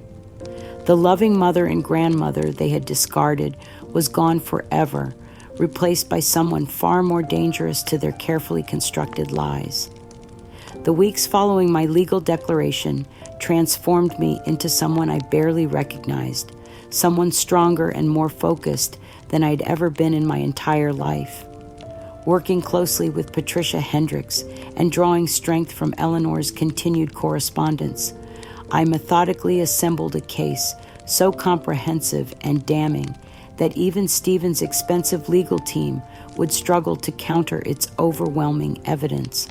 S1: The loving mother and grandmother they had discarded was gone forever, replaced by someone far more dangerous to their carefully constructed lies. The weeks following my legal declaration transformed me into someone I barely recognized, someone stronger and more focused than I'd ever been in my entire life. Working closely with Patricia Hendricks and drawing strength from Eleanor's continued correspondence, I methodically assembled a case so comprehensive and damning that even Stephen's expensive legal team would struggle to counter its overwhelming evidence.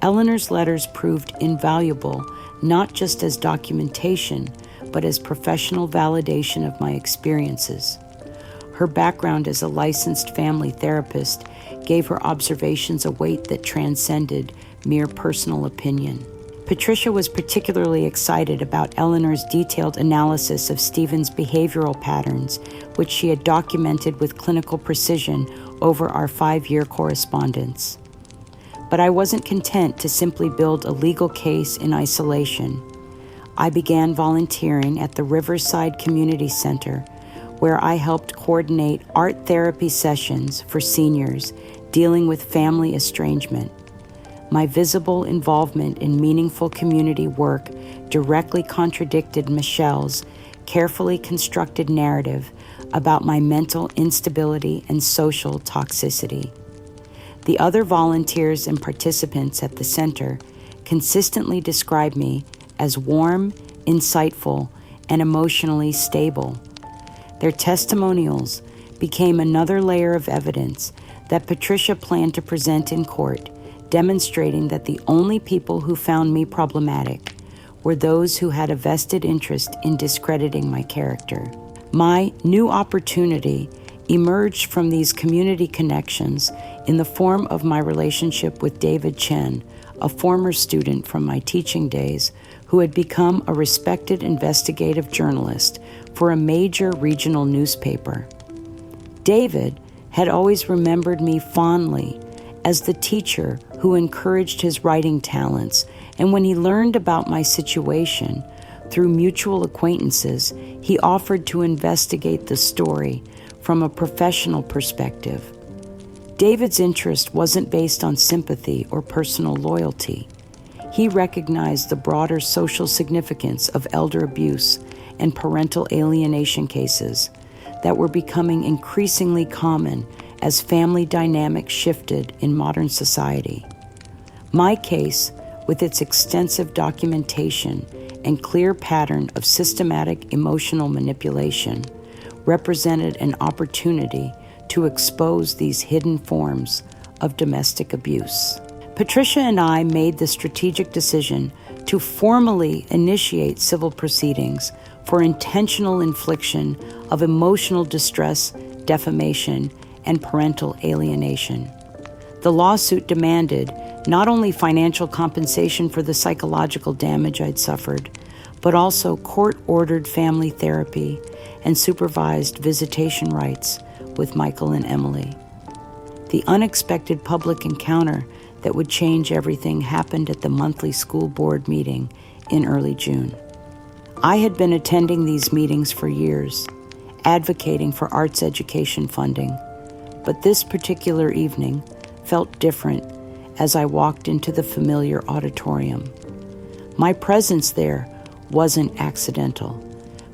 S1: Eleanor's letters proved invaluable, not just as documentation, but as professional validation of my experiences. Her background as a licensed family therapist gave her observations a weight that transcended mere personal opinion. Patricia was particularly excited about Eleanor's detailed analysis of Stephen's behavioral patterns, which she had documented with clinical precision over our 5-year correspondence. But I wasn't content to simply build a legal case in isolation. I began volunteering at the Riverside Community Center, where I helped coordinate art therapy sessions for seniors dealing with family estrangement. My visible involvement in meaningful community work directly contradicted Michelle's carefully constructed narrative about my mental instability and social toxicity. The other volunteers and participants at the center consistently describe me as warm, insightful, and emotionally stable. Their testimonials became another layer of evidence that Patricia planned to present in court, demonstrating that the only people who found me problematic were those who had a vested interest in discrediting my character. My new opportunity emerged from these community connections in the form of my relationship with David Chen, a former student from my teaching days who had become a respected investigative journalist for a major regional newspaper. David had always remembered me fondly as the teacher who encouraged his writing talents, and when he learned about my situation, through mutual acquaintances, he offered to investigate the story from a professional perspective. David's interest wasn't based on sympathy or personal loyalty. He recognized the broader social significance of elder abuse and parental alienation cases that were becoming increasingly common as family dynamics shifted in modern society. My case, with its extensive documentation and clear pattern of systematic emotional manipulation, represented an opportunity to expose these hidden forms of domestic abuse. Patricia and I made the strategic decision to formally initiate civil proceedings for intentional infliction of emotional distress, defamation, and parental alienation. The lawsuit demanded not only financial compensation for the psychological damage I'd suffered, but also court-ordered family therapy and supervised visitation rights with Michael and Emily. The unexpected public encounter that would change everything happened at the monthly school board meeting in early June. I had been attending these meetings for years, advocating for arts education funding, but this particular evening felt different as I walked into the familiar auditorium. My presence there wasn't accidental.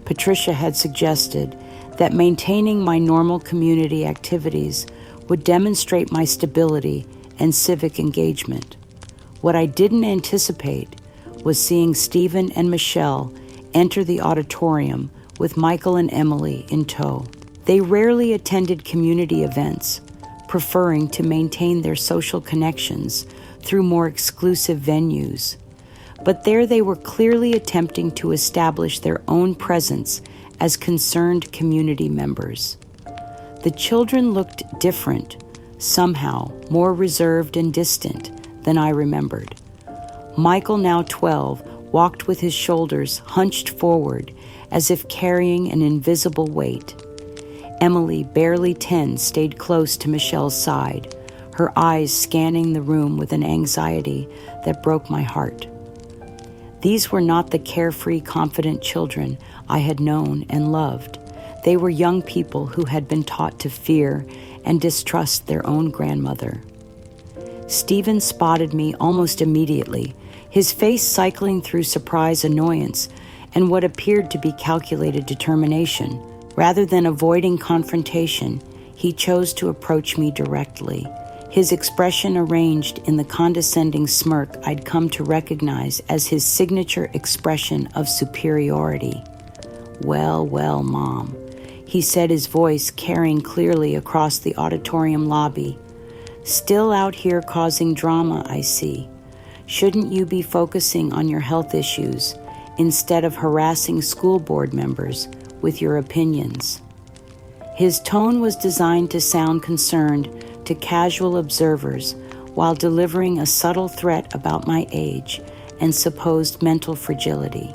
S1: Patricia had suggested that maintaining my normal community activities would demonstrate my stability and civic engagement. What I didn't anticipate was seeing Stephen and Michelle enter the auditorium with Michael and Emily in tow. They rarely attended community events, preferring to maintain their social connections through more exclusive venues. But there they were clearly attempting to establish their own presence as concerned community members. The children looked different, somehow more reserved and distant than I remembered. Michael, now 12, walked with his shoulders hunched forward as if carrying an invisible weight. Emily, barely 10, stayed close to Michelle's side, her eyes scanning the room with an anxiety that broke my heart. These were not the carefree, confident children I had known and loved. They were young people who had been taught to fear and distrust their own grandmother. Stephen spotted me almost immediately, his face cycling through surprise annoyance and what appeared to be calculated determination. Rather than avoiding confrontation, he chose to approach me directly, his expression arranged in the condescending smirk I'd come to recognize as his signature expression of superiority. "Well, well, Mom," he said, his voice carrying clearly across the auditorium lobby. "Still out here causing drama, I see. Shouldn't you be focusing on your health issues instead of harassing school board members with your opinions?" His tone was designed to sound concerned to casual observers while delivering a subtle threat about my age and supposed mental fragility.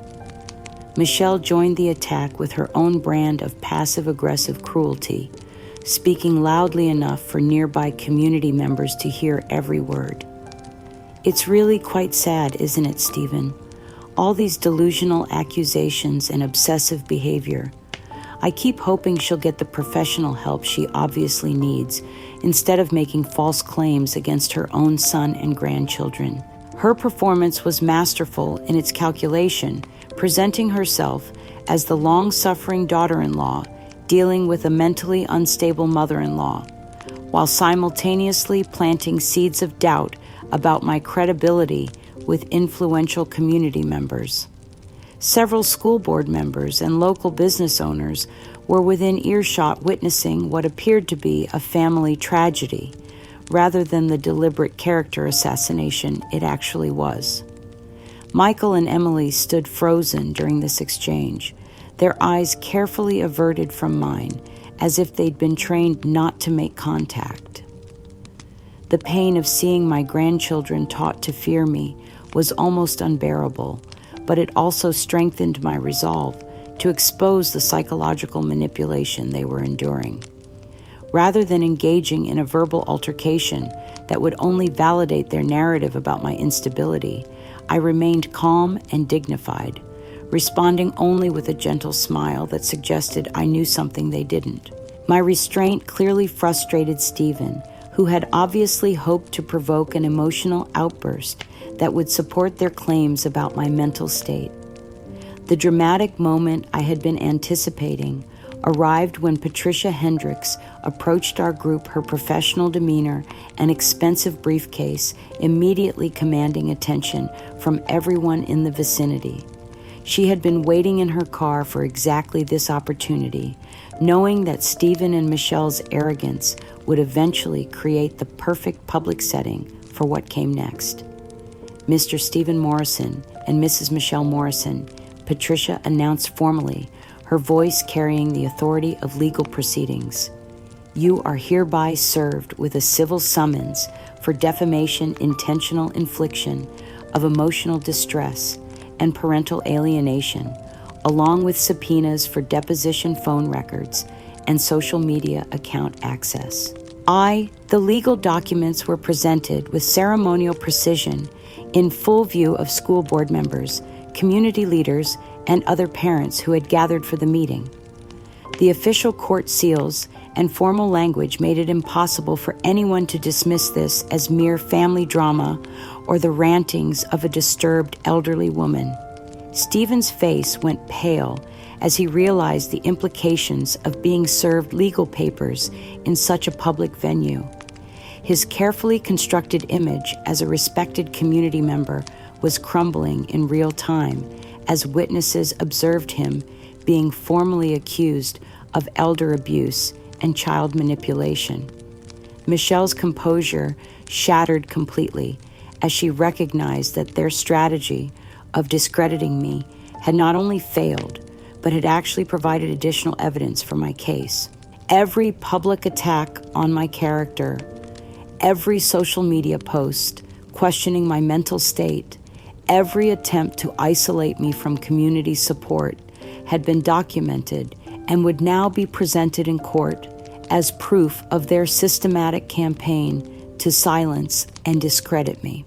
S1: Michelle joined the attack with her own brand of passive-aggressive cruelty, speaking loudly enough for nearby community members to hear every word. "It's really quite sad, isn't it, Stephen? All these delusional accusations and obsessive behavior. I keep hoping she'll get the professional help she obviously needs, instead of making false claims against her own son and grandchildren. Her performance was masterful in its calculation, presenting herself as the long-suffering daughter-in-law dealing with a mentally unstable mother-in-law, while simultaneously planting seeds of doubt about my credibility with influential community members. Several school board members and local business owners were within earshot witnessing what appeared to be a family tragedy, rather than the deliberate character assassination it actually was. Michael and Emily stood frozen during this exchange, their eyes carefully averted from mine, as if they'd been trained not to make contact. The pain of seeing my grandchildren taught to fear me was almost unbearable, but it also strengthened my resolve to expose the psychological manipulation they were enduring. Rather than engaging in a verbal altercation that would only validate their narrative about my instability, I remained calm and dignified, responding only with a gentle smile that suggested I knew something they didn't. My restraint clearly frustrated Stephen, who had obviously hoped to provoke an emotional outburst that would support their claims about my mental state. The dramatic moment I had been anticipating arrived when Patricia Hendricks approached our group, her professional demeanor and expensive briefcase immediately commanding attention from everyone in the vicinity. She had been waiting in her car for exactly this opportunity, knowing that Stephen and Michelle's arrogance would eventually create the perfect public setting for what came next. "Mr. Stephen Morrison and Mrs. Michelle Morrison," Patricia announced formally, her voice carrying the authority of legal proceedings. "You are hereby served with a civil summons for defamation, intentional infliction of emotional distress, and parental alienation, along with subpoenas for deposition phone records and social media account access." The legal documents were presented with ceremonial precision in full view of school board members, community leaders, and other parents who had gathered for the meeting. The official court seals and formal language made it impossible for anyone to dismiss this as mere family drama or the rantings of a disturbed elderly woman. Stephen's face went pale as he realized the implications of being served legal papers in such a public venue. His carefully constructed image as a respected community member was crumbling in real time as witnesses observed him being formally accused of elder abuse and child manipulation. Michelle's composure shattered completely as she recognized that their strategy of discrediting me had not only failed, but had actually provided additional evidence for my case. Every public attack on my character, every social media post questioning my mental state, every attempt to isolate me from community support had been documented and would now be presented in court as proof of their systematic campaign to silence and discredit me.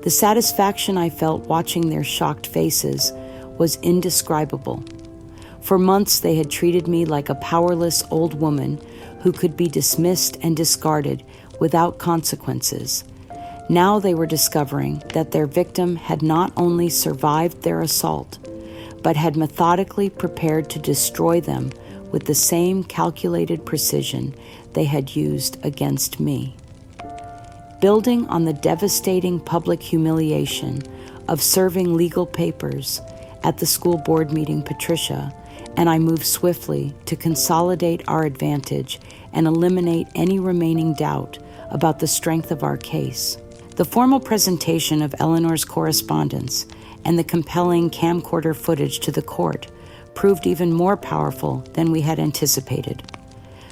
S1: The satisfaction I felt watching their shocked faces was indescribable. For months they had treated me like a powerless old woman who could be dismissed and discarded without consequences. Now they were discovering that their victim had not only survived their assault, but had methodically prepared to destroy them with the same calculated precision they had used against me. Building on the devastating public humiliation of serving legal papers at the school board meeting, Patricia and I moved swiftly to consolidate our advantage and eliminate any remaining doubt about the strength of our case. The formal presentation of Eleanor's correspondence and the compelling camcorder footage to the court proved even more powerful than we had anticipated.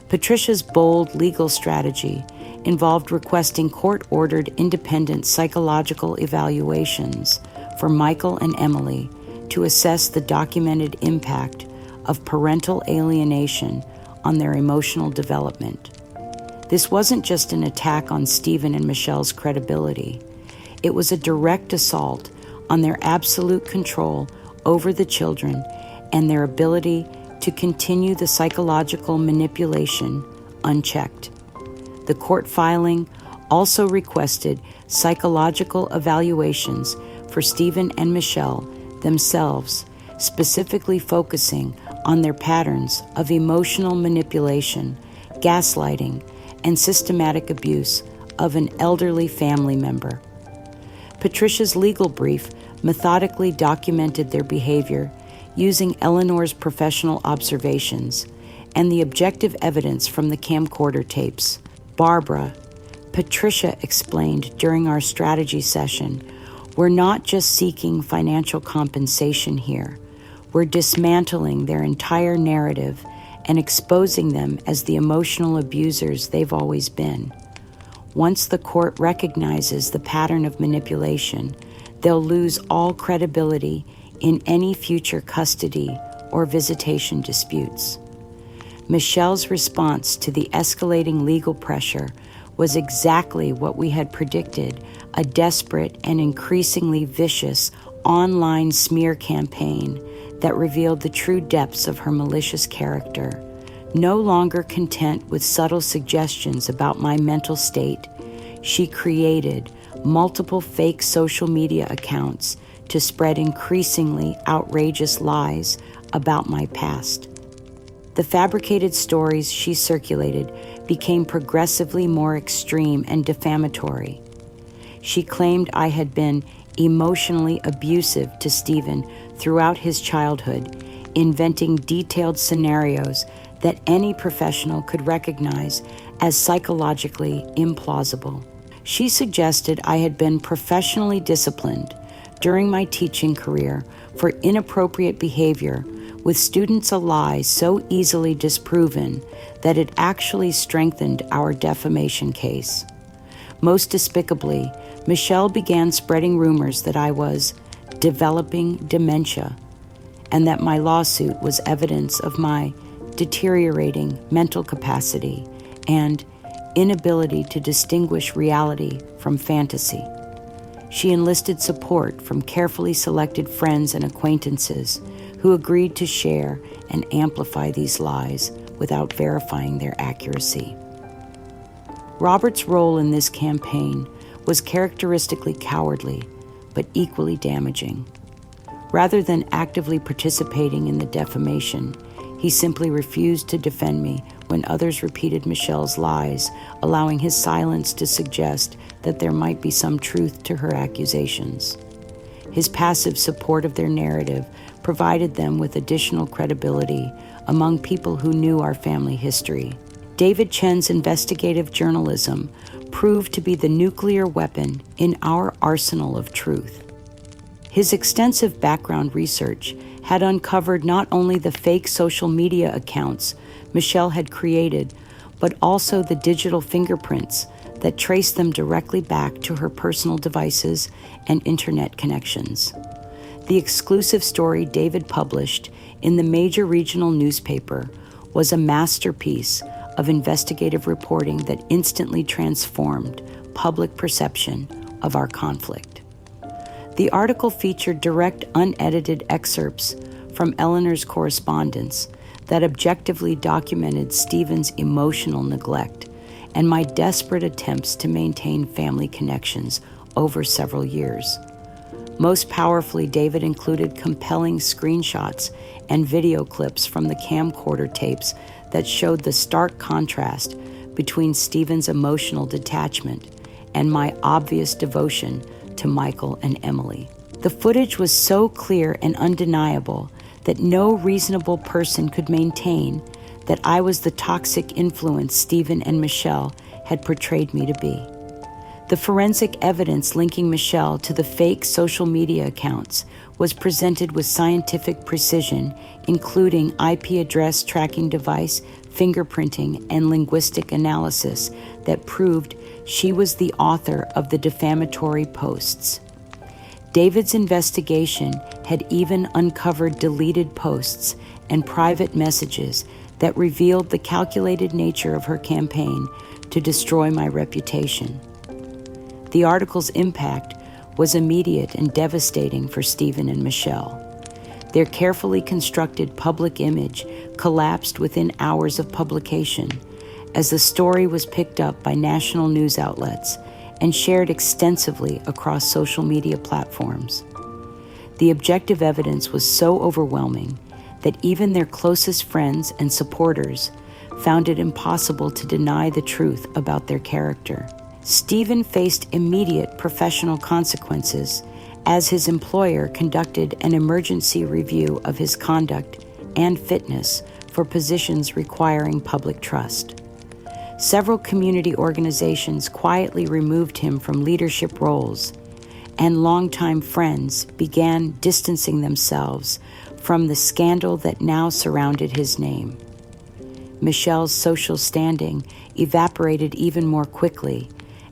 S1: Patricia's bold legal strategy involved requesting court-ordered independent psychological evaluations for Michael and Emily to assess the documented impact of parental alienation on their emotional development. This wasn't just an attack on Stephen and Michelle's credibility. It was a direct assault on their absolute control over the children and their ability to continue the psychological manipulation unchecked. The court filing also requested psychological evaluations for Stephen and Michelle themselves, specifically focusing on their patterns of emotional manipulation, gaslighting, and systematic abuse of an elderly family member. Patricia's legal brief methodically documented their behavior using Eleanor's professional observations and the objective evidence from the camcorder tapes. Barbara, Patricia explained during our strategy session, we're not just seeking financial compensation here. We're dismantling their entire narrative and exposing them as the emotional abusers they've always been. Once the court recognizes the pattern of manipulation, they'll lose all credibility in any future custody or visitation disputes. Michelle's response to the escalating legal pressure was exactly what we had predicted, a desperate and increasingly vicious online smear campaign that revealed the true depths of her malicious character. No longer content with subtle suggestions about my mental state, she created multiple fake social media accounts to spread increasingly outrageous lies about my past. The fabricated stories she circulated became progressively more extreme and defamatory. She claimed I had been emotionally abusive to Stephen throughout his childhood, inventing detailed scenarios that any professional could recognize as psychologically implausible. She suggested I had been professionally disciplined during my teaching career for inappropriate behavior with students, a lie so easily disproven that it actually strengthened our defamation case. Most despicably, Michelle began spreading rumors that I was developing dementia and that my lawsuit was evidence of my deteriorating mental capacity and inability to distinguish reality from fantasy. She enlisted support from carefully selected friends and acquaintances who agreed to share and amplify these lies without verifying their accuracy. Robert's role in this campaign was characteristically cowardly, but equally damaging. Rather than actively participating in the defamation, he simply refused to defend me when others repeated Michelle's lies, allowing his silence to suggest that there might be some truth to her accusations. His passive support of their narrative provided them with additional credibility among people who knew our family history. David Chen's investigative journalism proved to be the nuclear weapon in our arsenal of truth. His extensive background research had uncovered not only the fake social media accounts Michelle had created, but also the digital fingerprints that traced them directly back to her personal devices and internet connections. The exclusive story David published in the major regional newspaper was a masterpiece of investigative reporting that instantly transformed public perception of our conflict. The article featured direct, unedited excerpts from Eleanor's correspondence that objectively documented Stephen's emotional neglect and my desperate attempts to maintain family connections over several years. Most powerfully, David included compelling screenshots and video clips from the camcorder tapes that showed the stark contrast between Stephen's emotional detachment and my obvious devotion to Michael and Emily. The footage was so clear and undeniable that no reasonable person could maintain that I was the toxic influence Stephen and Michelle had portrayed me to be. The forensic evidence linking Michelle to the fake social media accounts was presented with scientific precision, including IP address tracking device, fingerprinting, and linguistic analysis that proved she was the author of the defamatory posts. David's investigation had even uncovered deleted posts and private messages that revealed the calculated nature of her campaign to destroy my reputation. The article's impact was immediate and devastating for Stephen and Michelle. Their carefully constructed public image collapsed within hours of publication, as the story was picked up by national news outlets and shared extensively across social media platforms. The objective evidence was so overwhelming that even their closest friends and supporters found it impossible to deny the truth about their character. Stephen faced immediate professional consequences as his employer conducted an emergency review of his conduct and fitness for positions requiring public trust. Several community organizations quietly removed him from leadership roles, and longtime friends began distancing themselves from the scandal that now surrounded his name. Michelle's social standing evaporated even more quickly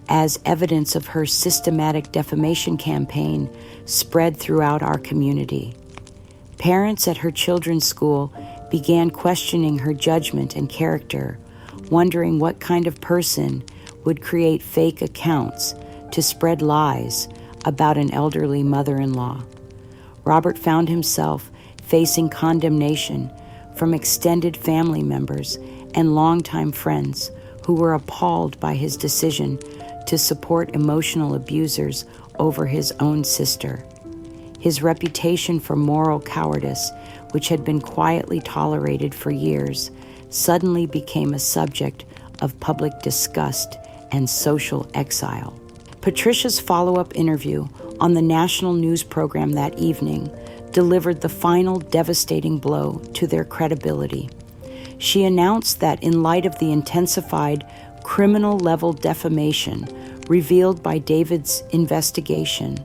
S1: as evidence of her systematic defamation campaign spread throughout our community. Parents at her children's school began questioning her judgment and character, wondering what kind of person would create fake accounts to spread lies about an elderly mother-in-law. Robert found himself facing condemnation from extended family members and longtime friends who were appalled by his decision to support emotional abusers over his own sister. His reputation for moral cowardice, which had been quietly tolerated for years, suddenly became a subject of public disgust and social exile. Patricia's follow-up interview on the national news program that evening delivered the final devastating blow to their credibility. She announced that in light of the intensified criminal-level defamation revealed by David's investigation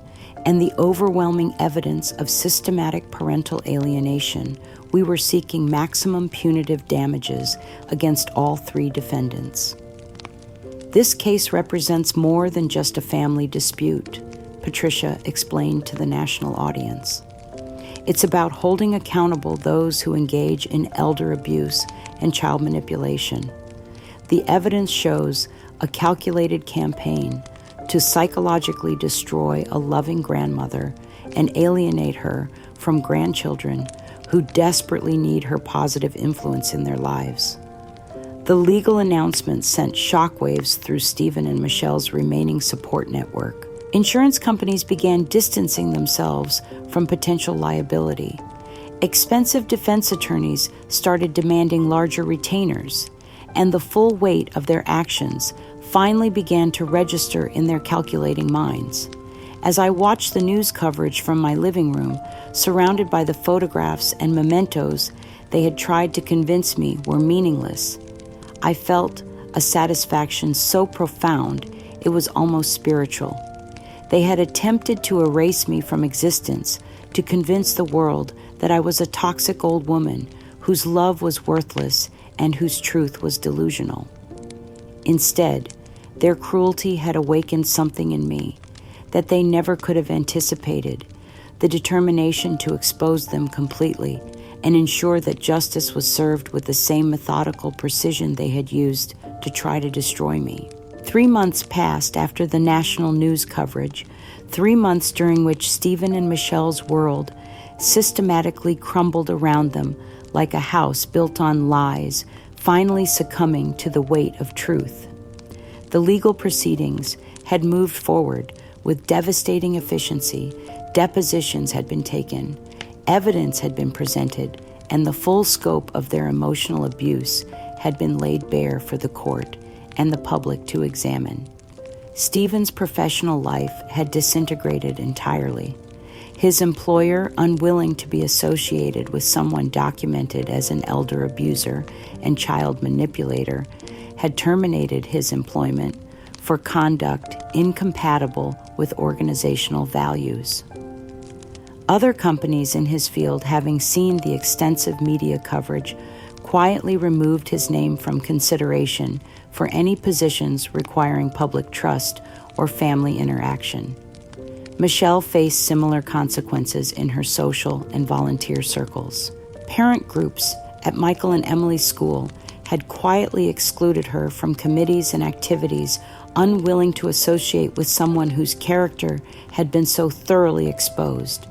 S1: and the overwhelming evidence of systematic parental alienation, we were seeking maximum punitive damages against all three defendants. This case represents more than just a family dispute, Patricia explained to the national audience. It's about holding accountable those who engage in elder abuse and child manipulation. The evidence shows a calculated campaign to psychologically destroy a loving grandmother and alienate her from grandchildren who desperately need her positive influence in their lives. The legal announcement sent shockwaves through Stephen and Michelle's remaining support network. Insurance companies began distancing themselves from potential liability. Expensive defense attorneys started demanding larger retainers, and the full weight of their actions finally began to register in their calculating minds. As I watched the news coverage from my living room, surrounded by the photographs and mementos they had tried to convince me were meaningless, I felt a satisfaction so profound it was almost spiritual. They had attempted to erase me from existence, to convince the world that I was a toxic old woman whose love was worthless and whose truth was delusional. Instead, their cruelty had awakened something in me that they never could have anticipated, the determination to expose them completely and ensure that justice was served with the same methodical precision they had used to try to destroy me. 3 months passed after the national news coverage, 3 months during which Stephen and Michelle's world systematically crumbled around them like a house built on lies, finally succumbing to the weight of truth. The legal proceedings had moved forward with devastating efficiency, Depositions had been taken, evidence had been presented, and the full scope of their emotional abuse had been laid bare for the court and the public to examine. Stephen's professional life had disintegrated entirely. His employer, unwilling to be associated with someone documented as an elder abuser and child manipulator, had terminated his employment for conduct incompatible with organizational values. Other companies in his field, having seen the extensive media coverage, quietly removed his name from consideration for any positions requiring public trust or family interaction. Michelle faced similar consequences in her social and volunteer circles. Parent groups at Michael and Emily's school had quietly excluded her from committees and activities, unwilling to associate with someone whose character had been so thoroughly exposed.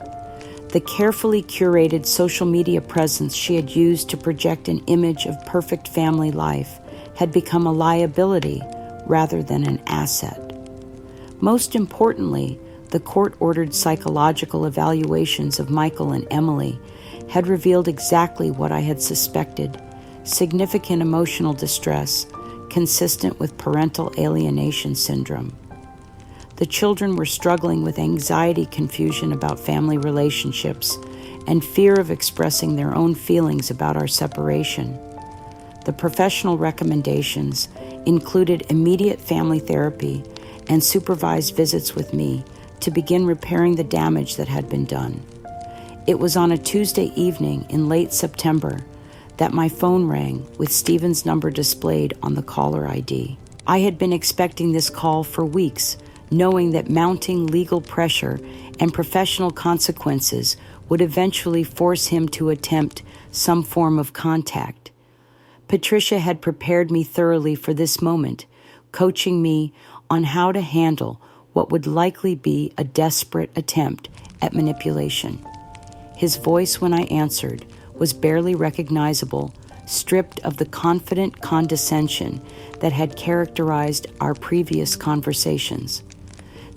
S1: The carefully curated social media presence she had used to project an image of perfect family life had become a liability rather than an asset. Most importantly, the court-ordered psychological evaluations of Michael and Emily had revealed exactly what I had suspected: significant emotional distress consistent with parental alienation syndrome. The children were struggling with anxiety, confusion about family relationships, and fear of expressing their own feelings about our separation. The professional recommendations included immediate family therapy and supervised visits with me to begin repairing the damage that had been done. It was on a Tuesday evening in late September that my phone rang with Stephen's number displayed on the caller ID. I had been expecting this call for weeks, knowing that mounting legal pressure and professional consequences would eventually force him to attempt some form of contact. Patricia had prepared me thoroughly for this moment, coaching me on how to handle what would likely be a desperate attempt at manipulation. His voice, when I answered, was barely recognizable, stripped of the confident condescension that had characterized our previous conversations.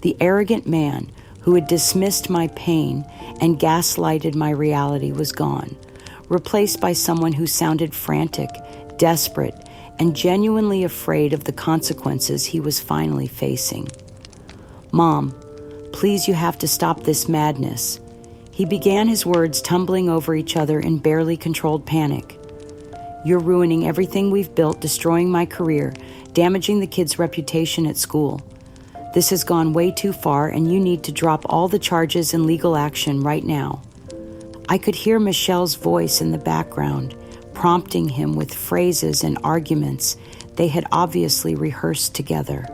S1: The arrogant man who had dismissed my pain and gaslighted my reality was gone, replaced by someone who sounded frantic, desperate, and genuinely afraid of the consequences he was finally facing. "Mom, please, you have to stop this madness." He began, his words tumbling over each other in barely controlled panic. "You're ruining everything we've built, destroying my career, damaging the kids' reputation at school. This has gone way too far, and you need to drop all the charges and legal action right now." I could hear Michelle's voice in the background, prompting him with phrases and arguments they had obviously rehearsed together.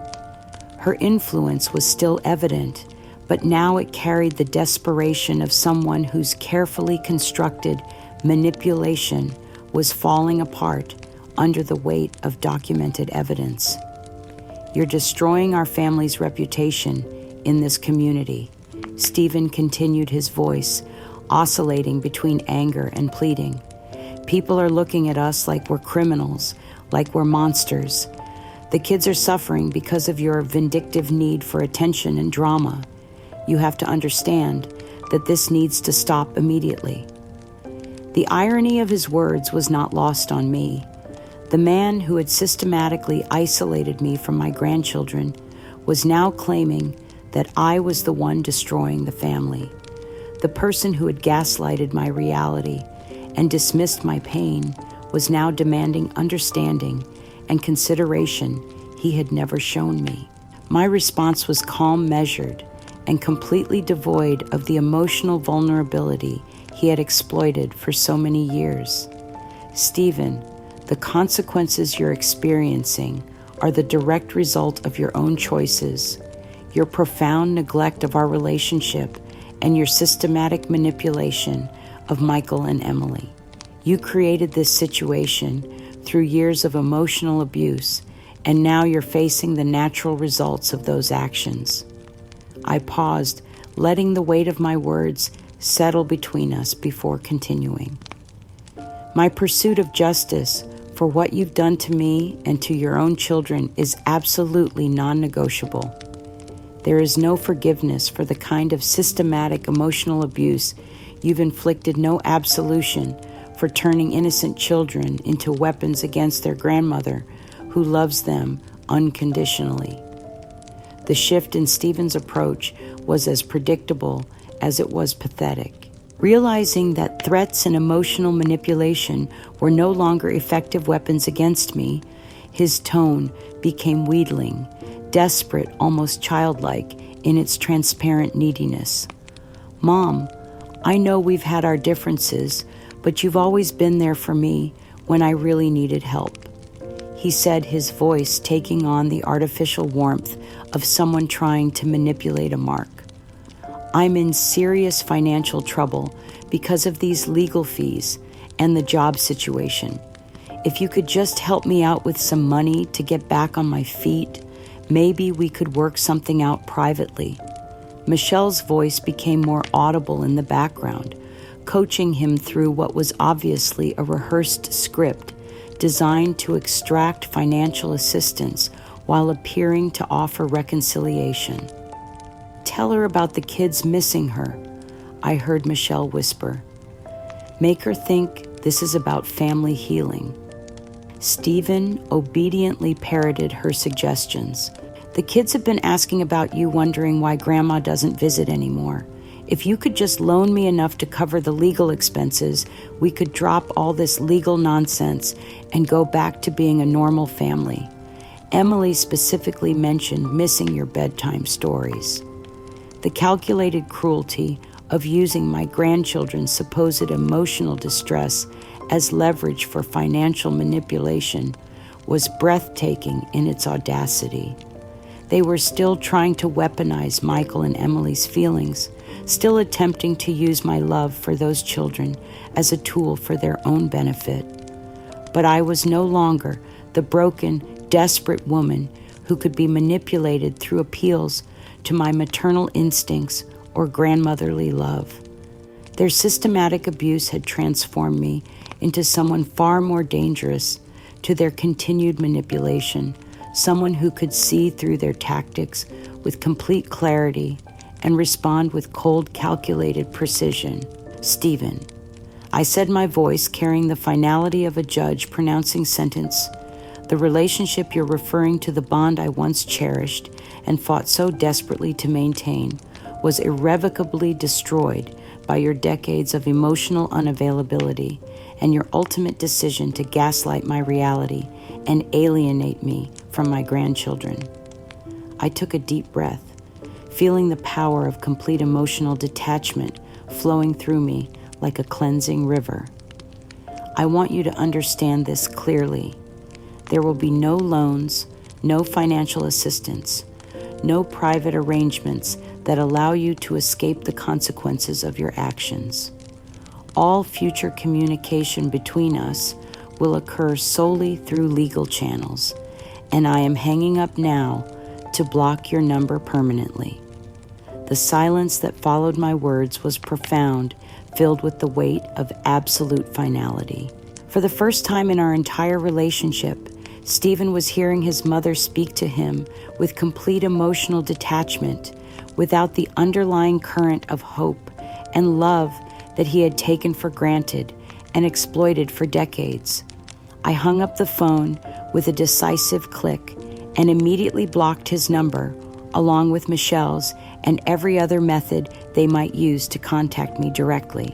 S1: Her influence was still evident, but now it carried the desperation of someone whose carefully constructed manipulation was falling apart under the weight of documented evidence. "You're destroying our family's reputation in this community," Stephen continued, his voice oscillating between anger and pleading. "People are looking at us like we're criminals, like we're monsters. The kids are suffering because of your vindictive need for attention and drama. You have to understand that this needs to stop immediately." The irony of his words was not lost on me. The man who had systematically isolated me from my grandchildren was now claiming that I was the one destroying the family. The person who had gaslighted my reality and dismissed my pain was now demanding understanding and consideration he had never shown me. My response was calm, measured, and completely devoid of the emotional vulnerability he had exploited for so many years. "Stephen, the consequences you're experiencing are the direct result of your own choices, your profound neglect of our relationship, and your systematic manipulation of Michael and Emily. You created this situation through years of emotional abuse, and now you're facing the natural results of those actions." I paused, letting the weight of my words settle between us before continuing. "My pursuit of justice for what you've done to me and to your own children is absolutely non-negotiable. There is no forgiveness for the kind of systematic emotional abuse you've inflicted, no absolution for turning innocent children into weapons against their grandmother who loves them unconditionally. The shift in Stephen's approach was as predictable as it was pathetic. Realizing that threats and emotional manipulation were no longer effective weapons against me, his tone became wheedling, desperate, almost childlike in its transparent neediness. "Mom, I know we've had our differences, but you've always been there for me when I really needed help," he said, his voice taking on the artificial warmth of someone trying to manipulate a mark. "I'm in serious financial trouble because of these legal fees and the job situation. If you could just help me out with some money to get back on my feet, maybe we could work something out privately." Michelle's voice became more audible in the background, coaching him through what was obviously a rehearsed script designed to extract financial assistance while appearing to offer reconciliation. "Tell her about the kids missing her," I heard Michelle whisper. "Make her think this is about family healing." Stephen obediently parroted her suggestions. "The kids have been asking about you, wondering why Grandma doesn't visit anymore. If you could just loan me enough to cover the legal expenses, we could drop all this legal nonsense and go back to being a normal family. Emily specifically mentioned missing your bedtime stories." The calculated cruelty of using my grandchildren's supposed emotional distress as leverage for financial manipulation was breathtaking in its audacity. They were still trying to weaponize Michael and Emily's feelings, still attempting to use my love for those children as a tool for their own benefit. But I was no longer the broken, desperate woman who could be manipulated through appeals to my maternal instincts or grandmotherly love. Their systematic abuse had transformed me into someone far more dangerous to their continued manipulation, someone who could see through their tactics with complete clarity and respond with cold, calculated precision. "Stephen," I said, my voice carrying the finality of a judge pronouncing sentence, "the relationship you're referring to, the bond I once cherished and fought so desperately to maintain, was irrevocably destroyed by your decades of emotional unavailability and your ultimate decision to gaslight my reality and alienate me from my grandchildren." I took a deep breath, feeling the power of complete emotional detachment flowing through me like a cleansing river. "I want you to understand this clearly. There will be no loans, no financial assistance, no private arrangements that allow you to escape the consequences of your actions. All future communication between us will occur solely through legal channels, and I am hanging up now to block your number permanently." The silence that followed my words was profound, filled with the weight of absolute finality. For the first time in our entire relationship, Stephen was hearing his mother speak to him with complete emotional detachment, without the underlying current of hope and love that he had taken for granted and exploited for decades. I hung up the phone with a decisive click and immediately blocked his number, along with Michelle's and every other method they might use to contact me directly.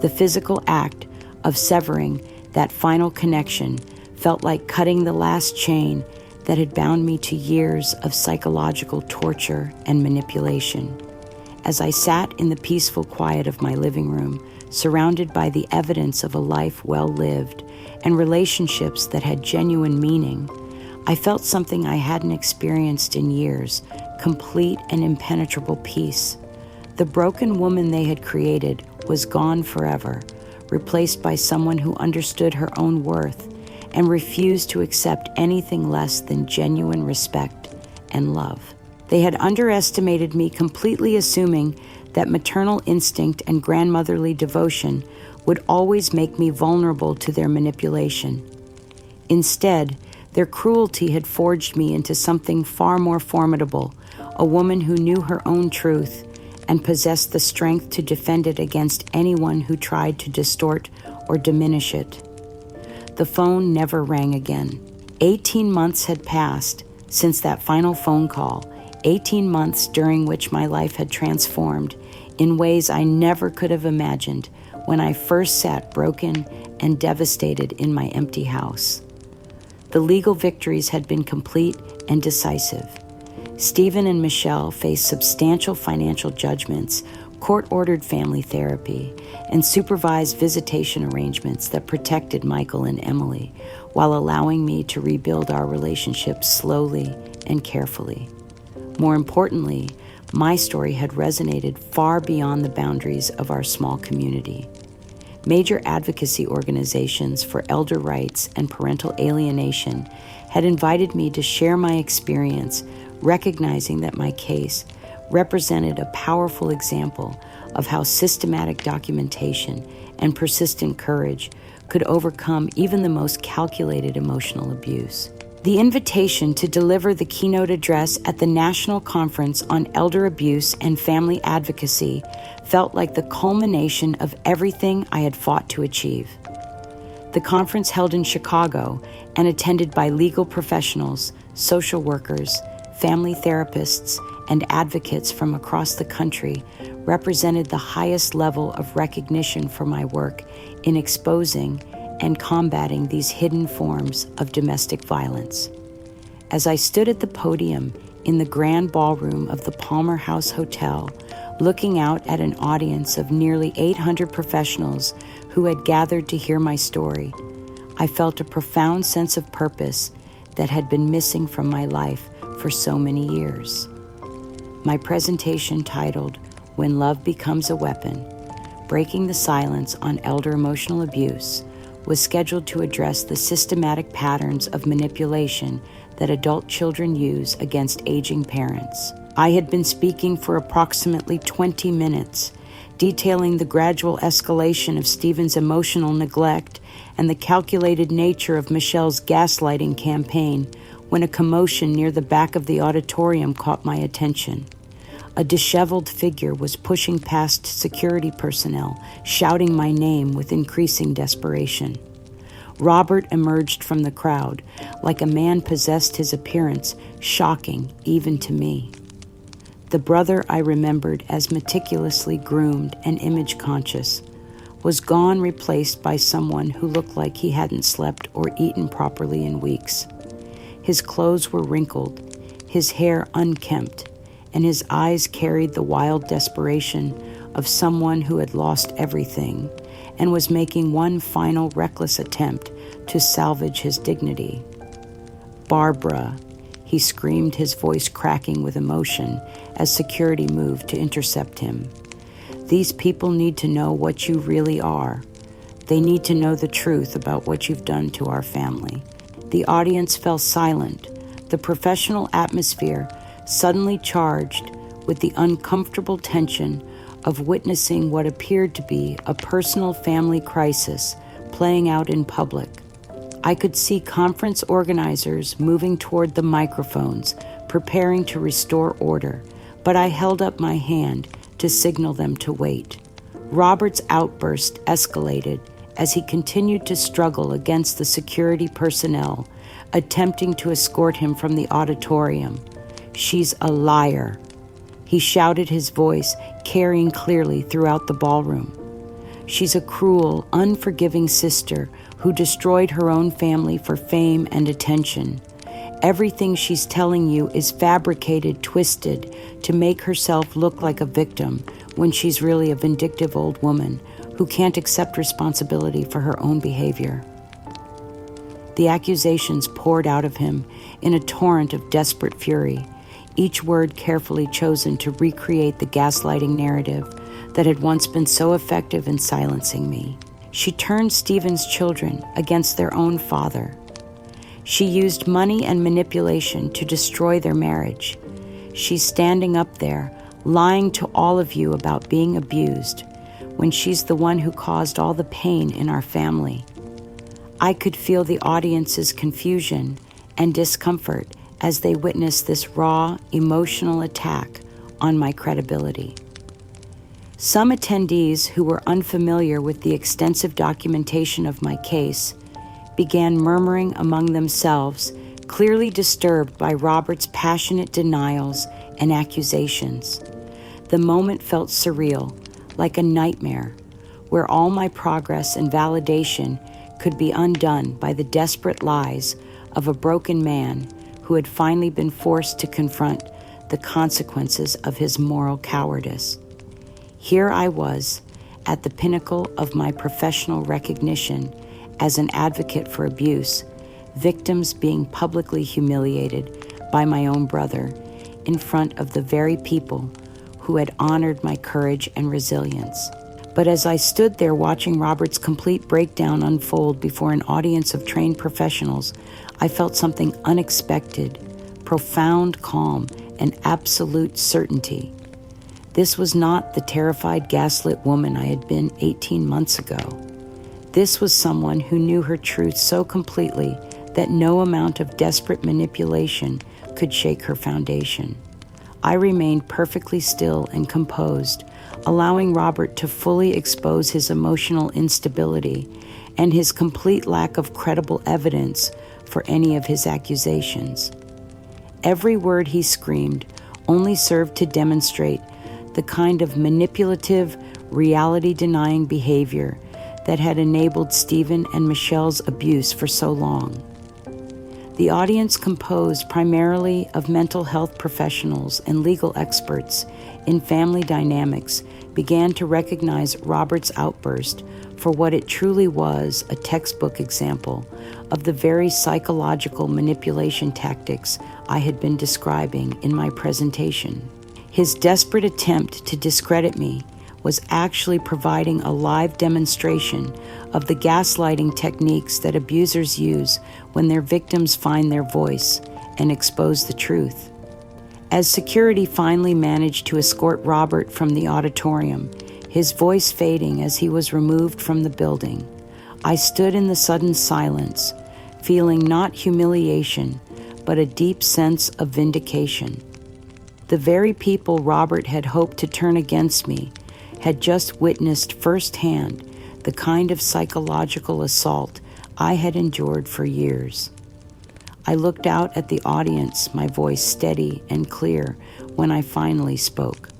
S1: The physical act of severing that final connection felt like cutting the last chain that had bound me to years of psychological torture and manipulation. As I sat in the peaceful quiet of my living room, surrounded by the evidence of a life well lived and relationships that had genuine meaning, I felt something I hadn't experienced in years, complete and impenetrable peace. The broken woman they had created was gone forever, replaced by someone who understood her own worth and refused to accept anything less than genuine respect and love. They had underestimated me, completely assuming that maternal instinct and grandmotherly devotion would always make me vulnerable to their manipulation. Instead, their cruelty had forged me into something far more formidable, a woman who knew her own truth and possessed the strength to defend it against anyone who tried to distort or diminish it. The phone never rang again. 18 months had passed since that final phone call, 18 months during which my life had transformed in ways I never could have imagined when I first sat broken and devastated in my empty house. The legal victories had been complete and decisive. Stephen and Michelle faced substantial financial judgments, court-ordered family therapy, and supervised visitation arrangements that protected Michael and Emily while allowing me to rebuild our relationship slowly and carefully. More importantly, my story had resonated far beyond the boundaries of our small community. Major advocacy organizations for elder rights and parental alienation had invited me to share my experience, recognizing that my case represented a powerful example of how systematic documentation and persistent courage could overcome even the most calculated emotional abuse. The invitation to deliver the keynote address at the National Conference on Elder Abuse and Family Advocacy felt like the culmination of everything I had fought to achieve. The conference, held in Chicago and attended by legal professionals, social workers, family therapists, and advocates from across the country, represented the highest level of recognition for my work in exposing and combating these hidden forms of domestic violence. As I stood at the podium in the grand ballroom of the Palmer House Hotel, looking out at an audience of nearly 800 professionals who had gathered to hear my story, I felt a profound sense of purpose that had been missing from my life for so many years. My presentation, titled "When Love Becomes a Weapon: Breaking the Silence on Elder Emotional Abuse," was scheduled to address the systematic patterns of manipulation that adult children use against aging parents. I had been speaking for approximately 20 minutes, detailing the gradual escalation of Stephen's emotional neglect and the calculated nature of Michelle's gaslighting campaign, when a commotion near the back of the auditorium caught my attention. A disheveled figure was pushing past security personnel, shouting my name with increasing desperation. Robert emerged from the crowd, like a man possessed, his appearance shocking even to me. The brother I remembered as meticulously groomed and image-conscious was gone, replaced by someone who looked like he hadn't slept or eaten properly in weeks. His clothes were wrinkled, his hair unkempt, and his eyes carried the wild desperation of someone who had lost everything and was making one final reckless attempt to salvage his dignity. "Barbara," he screamed, his voice cracking with emotion as security moved to intercept him. "These people need to know what you really are. They need to know the truth about what you've done to our family." The audience fell silent, the professional atmosphere suddenly charged with the uncomfortable tension of witnessing what appeared to be a personal family crisis playing out in public. I could see conference organizers moving toward the microphones, preparing to restore order, but I held up my hand to signal them to wait. Robert's outburst escalated as he continued to struggle against the security personnel, attempting to escort him from the auditorium. "She's a liar," he shouted, his voice carrying clearly throughout the ballroom. "She's a cruel, unforgiving sister who destroyed her own family for fame and attention. Everything she's telling you is fabricated, twisted, to make herself look like a victim when she's really a vindictive old woman who can't accept responsibility for her own behavior." The accusations poured out of him in a torrent of desperate fury, each word carefully chosen to recreate the gaslighting narrative that had once been so effective in silencing me. She turned Stephen's children against their own father. She used money and manipulation to destroy their marriage. She's standing up there, lying to all of you about being abused, when she's the one who caused all the pain in our family. I could feel the audience's confusion and discomfort as they witnessed this raw, emotional attack on my credibility. Some attendees who were unfamiliar with the extensive documentation of my case began murmuring among themselves, clearly disturbed by Robert's passionate denials and accusations. The moment felt surreal, like a nightmare, where all my progress and validation could be undone by the desperate lies of a broken man who had finally been forced to confront the consequences of his moral cowardice. Here I was, at the pinnacle of my professional recognition as an advocate for abuse, victims being publicly humiliated by my own brother in front of the very people who had honored my courage and resilience. But as I stood there watching Robert's complete breakdown unfold before an audience of trained professionals, I felt something unexpected, profound calm, and absolute certainty. This was not the terrified, gaslit woman I had been 18 months ago. This was someone who knew her truth so completely that no amount of desperate manipulation could shake her foundation. I remained perfectly still and composed, allowing Robert to fully expose his emotional instability and his complete lack of credible evidence for any of his accusations. Every word he screamed only served to demonstrate the kind of manipulative, reality-denying behavior that had enabled Stephen and Michelle's abuse for so long. The audience, composed primarily of mental health professionals and legal experts in family dynamics, began to recognize Robert's outburst for what it truly was, a textbook example of the very psychological manipulation tactics I had been describing in my presentation. His desperate attempt to discredit me was actually providing a live demonstration of the gaslighting techniques that abusers use when their victims find their voice and expose the truth. As security finally managed to escort Robert from the auditorium, his voice fading as he was removed from the building, I stood in the sudden silence, feeling not humiliation, but a deep sense of vindication. The very people Robert had hoped to turn against me had just witnessed firsthand the kind of psychological assault I had endured for years. I looked out at the audience, my voice steady and clear when I finally spoke.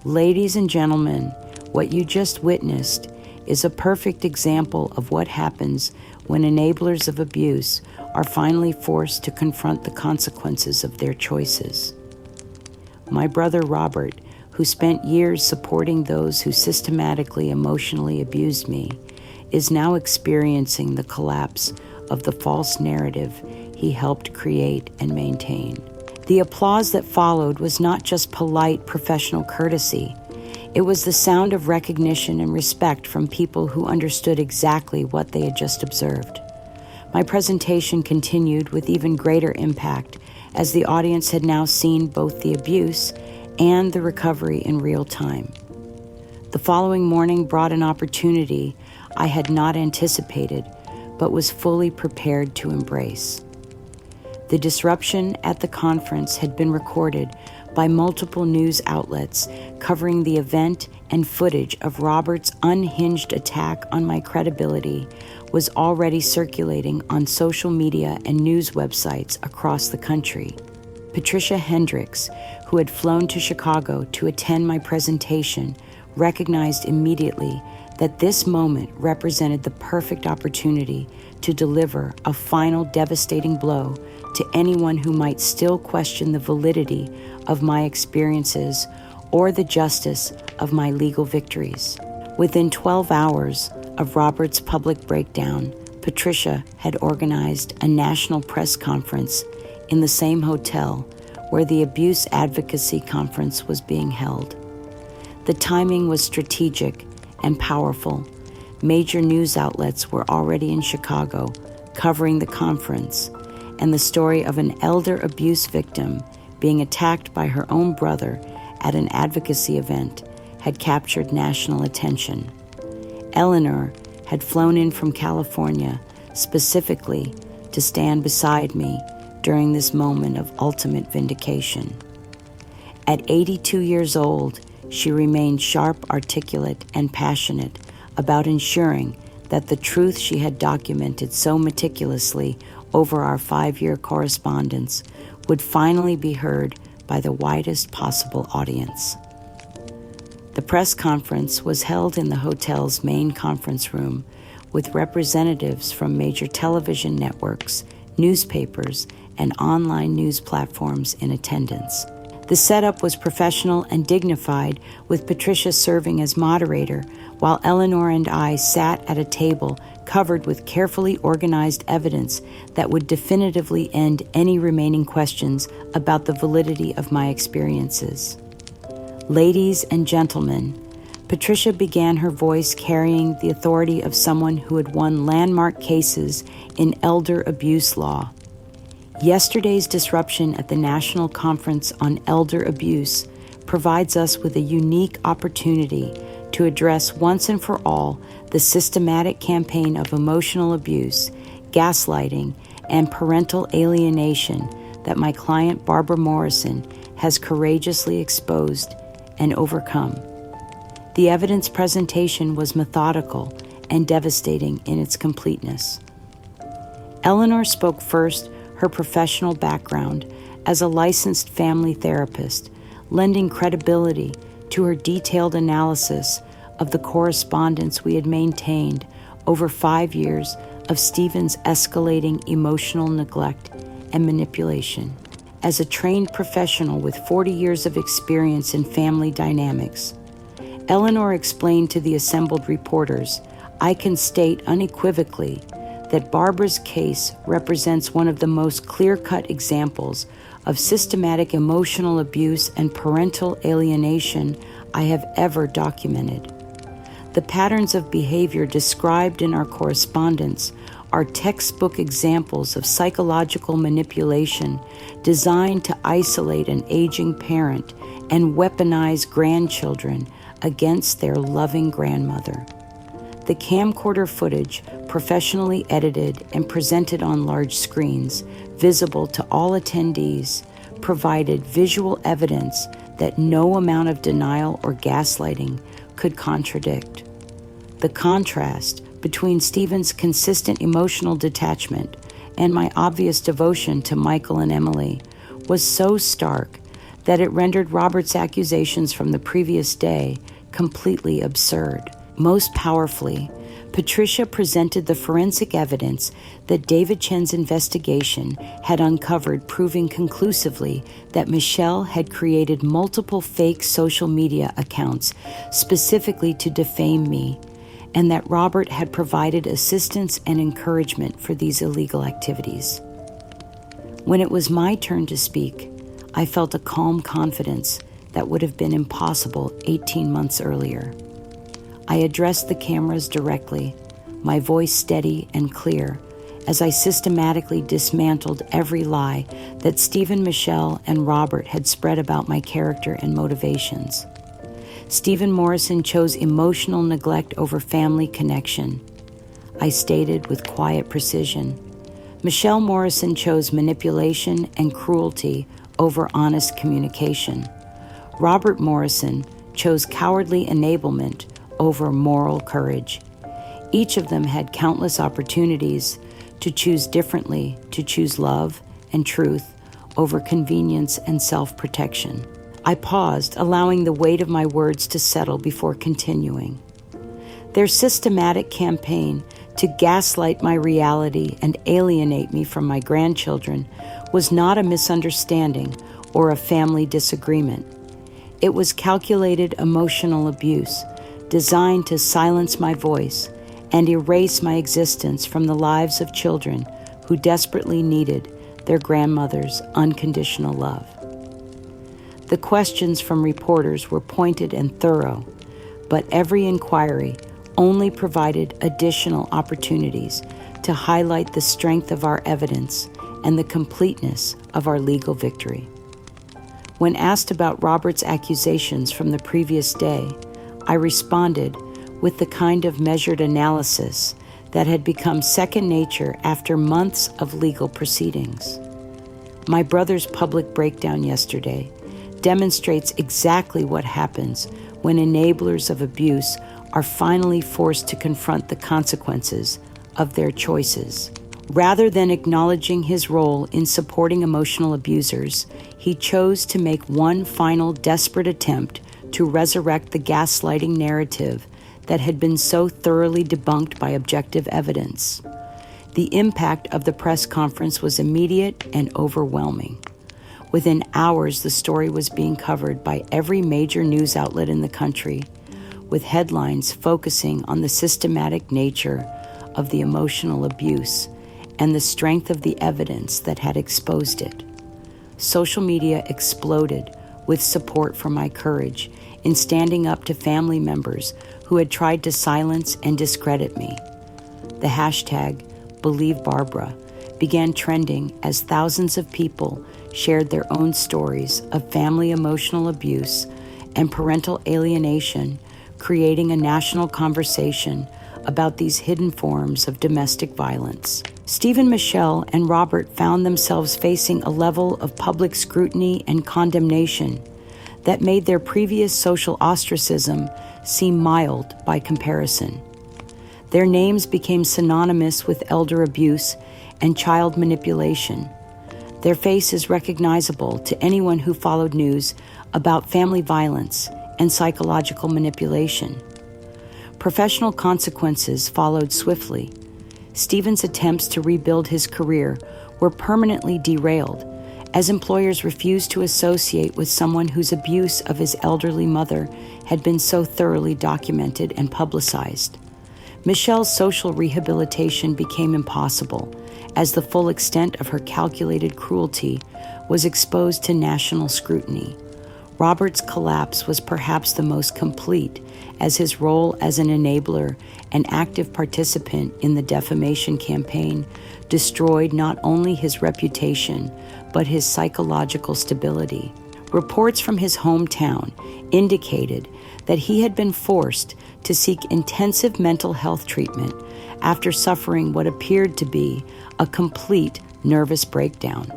S1: Ladies and gentlemen, what you just witnessed is a perfect example of what happens when enablers of abuse are finally forced to confront the consequences of their choices. My brother Robert, who spent years supporting those who systematically emotionally abused me, is now experiencing the collapse of the false narrative he helped create and maintain. The applause that followed was not just polite professional courtesy. It was the sound of recognition and respect from people who understood exactly what they had just observed. My presentation continued with even greater impact as the audience had now seen both the abuse and the recovery in real time. The following morning brought an opportunity I had not anticipated, but was fully prepared to embrace. The disruption at the conference had been recorded by multiple news outlets covering the event, and footage of Robert's unhinged attack on my credibility was already circulating on social media and news websites across the country. Patricia Hendricks, who had flown to Chicago to attend my presentation, recognized immediately that this moment represented the perfect opportunity to deliver a final devastating blow to anyone who might still question the validity of my experiences or the justice of my legal victories. Within 12 hours of Robert's public breakdown, Patricia had organized a national press conference in the same hotel where the Abuse Advocacy Conference was being held. The timing was strategic and powerful. Major news outlets were already in Chicago covering the conference, and the story of an elder abuse victim being attacked by her own brother at an advocacy event had captured national attention. Eleanor had flown in from California specifically to stand beside me during this moment of ultimate vindication. At 82 years old, she remained sharp, articulate, and passionate about ensuring that the truth she had documented so meticulously over our 5-year correspondence would finally be heard by the widest possible audience. The press conference was held in the hotel's main conference room with representatives from major television networks, newspapers, and online news platforms in attendance. The setup was professional and dignified, with Patricia serving as moderator, while Eleanor and I sat at a table covered with carefully organized evidence that would definitively end any remaining questions about the validity of my experiences. Ladies and gentlemen, Patricia began her voice carrying the authority of someone who had won landmark cases in elder abuse law. Yesterday's disruption at the National Conference on Elder Abuse provides us with a unique opportunity to address once and for all the systematic campaign of emotional abuse, gaslighting, and parental alienation that my client Barbara Morrison has courageously exposed and overcome. The evidence presentation was methodical and devastating in its completeness. Eleanor spoke first, her professional background as a licensed family therapist, lending credibility to her detailed analysis of the correspondence we had maintained over 5 years of Stephen's escalating emotional neglect and manipulation. As a trained professional with 40 years of experience in family dynamics, Eleanor explained to the assembled reporters, "I can state unequivocally that Barbara's case represents one of the most clear-cut examples of systematic emotional abuse and parental alienation I have ever documented. The patterns of behavior described in our correspondence are textbook examples of psychological manipulation designed to isolate an aging parent and weaponize grandchildren against their loving grandmother. The camcorder footage, professionally edited and presented on large screens, visible to all attendees, provided visual evidence that no amount of denial or gaslighting could contradict. The contrast between Stephen's consistent emotional detachment and my obvious devotion to Michael and Emily was so stark that it rendered Robert's accusations from the previous day completely absurd. Most powerfully, Patricia presented the forensic evidence that David Chen's investigation had uncovered, proving conclusively that Michelle had created multiple fake social media accounts specifically to defame me, and that Robert had provided assistance and encouragement for these illegal activities. When it was my turn to speak, I felt a calm confidence that would have been impossible 18 months earlier. I addressed the cameras directly, my voice steady and clear, as I systematically dismantled every lie that Stephen, Michelle, and Robert had spread about my character and motivations. Stephen Morrison chose emotional neglect over family connection, I stated with quiet precision. Michelle Morrison chose manipulation and cruelty over honest communication. Robert Morrison chose cowardly enablement over moral courage. Each of them had countless opportunities to choose differently, to choose love and truth over convenience and self-protection. I paused, allowing the weight of my words to settle before continuing. Their systematic campaign to gaslight my reality and alienate me from my grandchildren was not a misunderstanding or a family disagreement. It was calculated emotional abuse, designed to silence my voice and erase my existence from the lives of children who desperately needed their grandmother's unconditional love. The questions from reporters were pointed and thorough, but every inquiry only provided additional opportunities to highlight the strength of our evidence and the completeness of our legal victory. When asked about Robert's accusations from the previous day, I responded with the kind of measured analysis that had become second nature after months of legal proceedings. My brother's public breakdown yesterday demonstrates exactly what happens when enablers of abuse are finally forced to confront the consequences of their choices. Rather than acknowledging his role in supporting emotional abusers, he chose to make one final desperate attempt to resurrect the gaslighting narrative that had been so thoroughly debunked by objective evidence. The impact of the press conference was immediate and overwhelming. Within hours, the story was being covered by every major news outlet in the country, with headlines focusing on the systematic nature of the emotional abuse and the strength of the evidence that had exposed it. Social media exploded with support for my courage in standing up to family members who had tried to silence and discredit me. The hashtag #BelieveBarbara began trending as thousands of people shared their own stories of family emotional abuse and parental alienation, creating a national conversation about these hidden forms of domestic violence. Stephen, Michelle, and Robert found themselves facing a level of public scrutiny and condemnation that made their previous social ostracism seem mild by comparison. Their names became synonymous with elder abuse and child manipulation. Their face is recognizable to anyone who followed news about family violence and psychological manipulation. Professional consequences followed swiftly. Stephen's attempts to rebuild his career were permanently derailed as employers refused to associate with someone whose abuse of his elderly mother had been so thoroughly documented and publicized. Michelle's social rehabilitation became impossible as the full extent of her calculated cruelty was exposed to national scrutiny. Robert's collapse was perhaps the most complete, as his role as an enabler and active participant in the defamation campaign destroyed not only his reputation, but his psychological stability. Reports from his hometown indicated that he had been forced to seek intensive mental health treatment after suffering what appeared to be a complete nervous breakdown.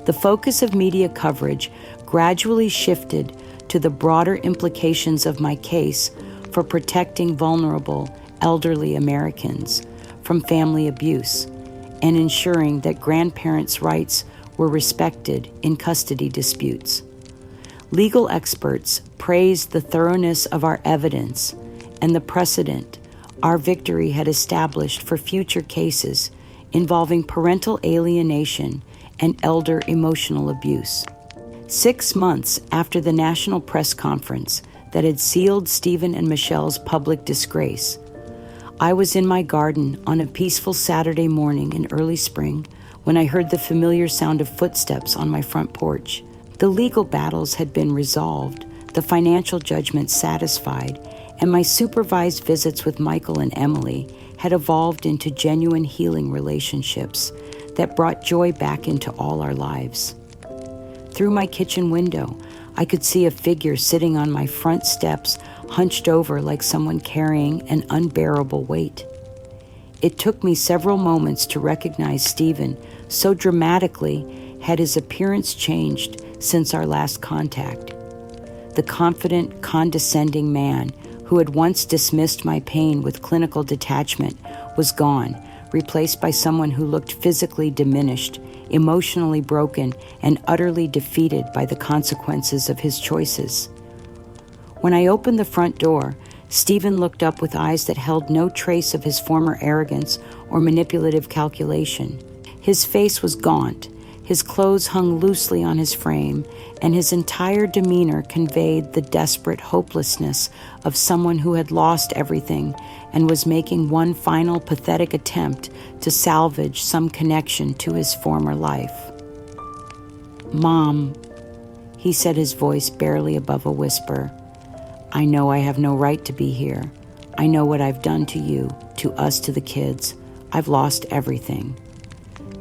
S1: The focus of media coverage gradually shifted to the broader implications of my case for protecting vulnerable elderly Americans from family abuse and ensuring that grandparents' rights were respected in custody disputes. Legal experts praised the thoroughness of our evidence and the precedent our victory had established for future cases involving parental alienation and elder emotional abuse. 6 months after the national press conference that had sealed Stephen and Michelle's public disgrace, I was in my garden on a peaceful Saturday morning in early spring when I heard the familiar sound of footsteps on my front porch. The legal battles had been resolved, the financial judgment satisfied, and my supervised visits with Michael and Emily had evolved into genuine healing relationships that brought joy back into all our lives. Through my kitchen window, I could see a figure sitting on my front steps, hunched over like someone carrying an unbearable weight. It took me several moments to recognize Stephen, so dramatically had his appearance changed since our last contact. The confident, condescending man who had once dismissed my pain with clinical detachment was gone, replaced by someone who looked physically diminished, emotionally broken, and utterly defeated by the consequences of his choices. When I opened the front door, Stephen looked up with eyes that held no trace of his former arrogance or manipulative calculation. His face was gaunt, his clothes hung loosely on his frame, and his entire demeanor conveyed the desperate hopelessness of someone who had lost everything and was making one final pathetic attempt to salvage some connection to his former life. "Mom," he said, his voice barely above a whisper, "I know I have no right to be here. I know what I've done to you, to us, to the kids. I've lost everything.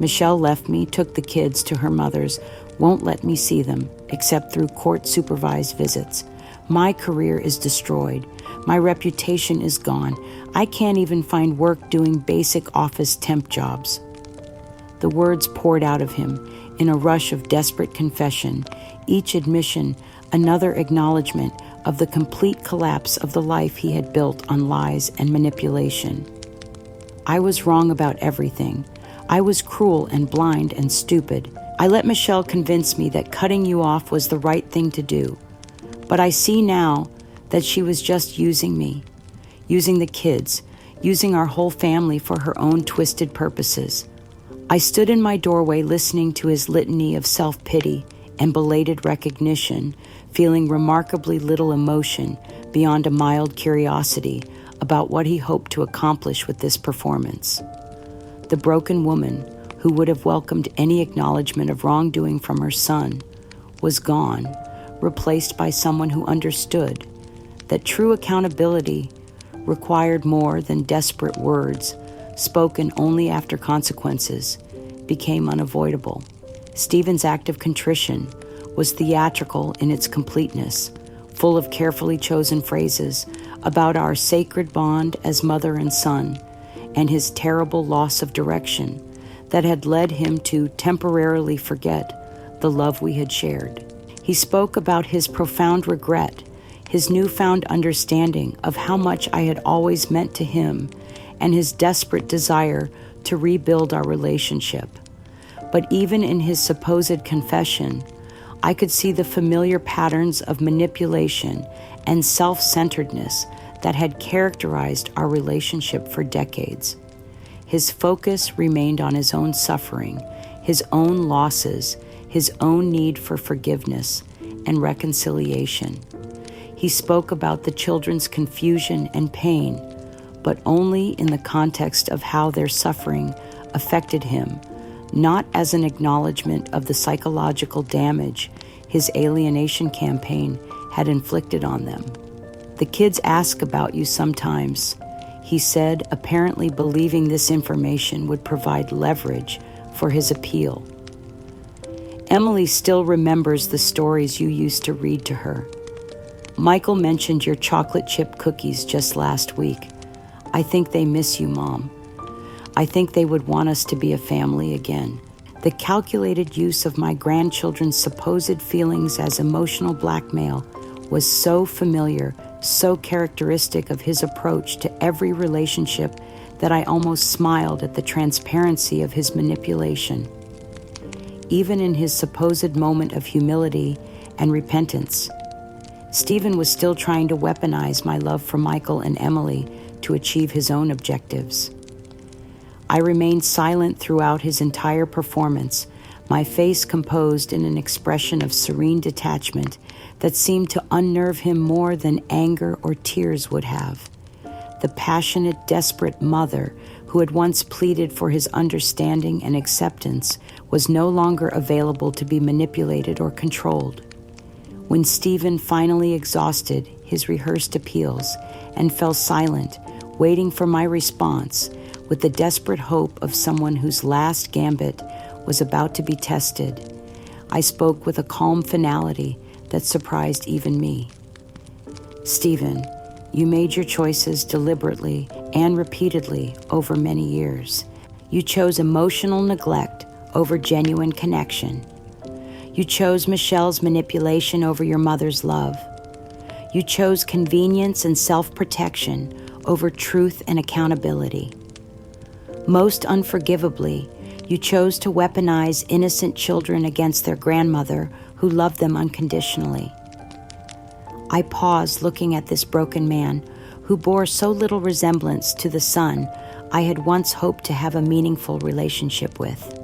S1: Michelle left me, took the kids to her mother's, won't let me see them, except through court-supervised visits. My career is destroyed. My reputation is gone. I can't even find work doing basic office temp jobs." The words poured out of him in a rush of desperate confession, each admission another acknowledgement of the complete collapse of the life he had built on lies and manipulation. I was wrong about everything. I was cruel and blind and stupid. I let Michelle convince me that cutting you off was the right thing to do. But I see now that she was just using me, using the kids, using our whole family for her own twisted purposes. I stood in my doorway listening to his litany of self-pity and belated recognition, feeling remarkably little emotion beyond a mild curiosity about what he hoped to accomplish with this performance. The broken woman, who would have welcomed any acknowledgement of wrongdoing from her son, was gone, replaced by someone who understood that true accountability required more than desperate words, spoken only after consequences became unavoidable. Stephen's act of contrition was theatrical in its completeness, full of carefully chosen phrases about our sacred bond as mother and son, and his terrible loss of direction that had led him to temporarily forget the love we had shared. He spoke about his profound regret, his newfound understanding of how much I had always meant to him, and his desperate desire to rebuild our relationship. But even in his supposed confession, I could see the familiar patterns of manipulation and self-centeredness that had characterized our relationship for decades. His focus remained on his own suffering, his own losses, his own need for forgiveness and reconciliation. He spoke about the children's confusion and pain, but only in the context of how their suffering affected him, not as an acknowledgement of the psychological damage his alienation campaign had inflicted on them. "The kids ask about you sometimes," he said, apparently believing this information would provide leverage for his appeal. "Emily still remembers the stories you used to read to her. Michael mentioned your chocolate chip cookies just last week. I think they miss you, Mom. I think they would want us to be a family again." The calculated use of my grandchildren's supposed feelings as emotional blackmail was so familiar, so characteristic of his approach to every relationship that I almost smiled at the transparency of his manipulation. Even in his supposed moment of humility and repentance, Stephen was still trying to weaponize my love for Michael and Emily to achieve his own objectives. I remained silent throughout his entire performance, my face composed in an expression of serene detachment that seemed to unnerve him more than anger or tears would have. The passionate, desperate mother who had once pleaded for his understanding and acceptance was no longer available to be manipulated or controlled. When Stephen finally exhausted his rehearsed appeals and fell silent, waiting for my response, with the desperate hope of someone whose last gambit was about to be tested, I spoke with a calm finality that surprised even me. "Stephen, you made your choices deliberately and repeatedly over many years. You chose emotional neglect over genuine connection. You chose Michelle's manipulation over your mother's love. You chose convenience and self-protection over truth and accountability. Most unforgivably, you chose to weaponize innocent children against their grandmother who loved them unconditionally." I paused, looking at this broken man who bore so little resemblance to the son I had once hoped to have a meaningful relationship with.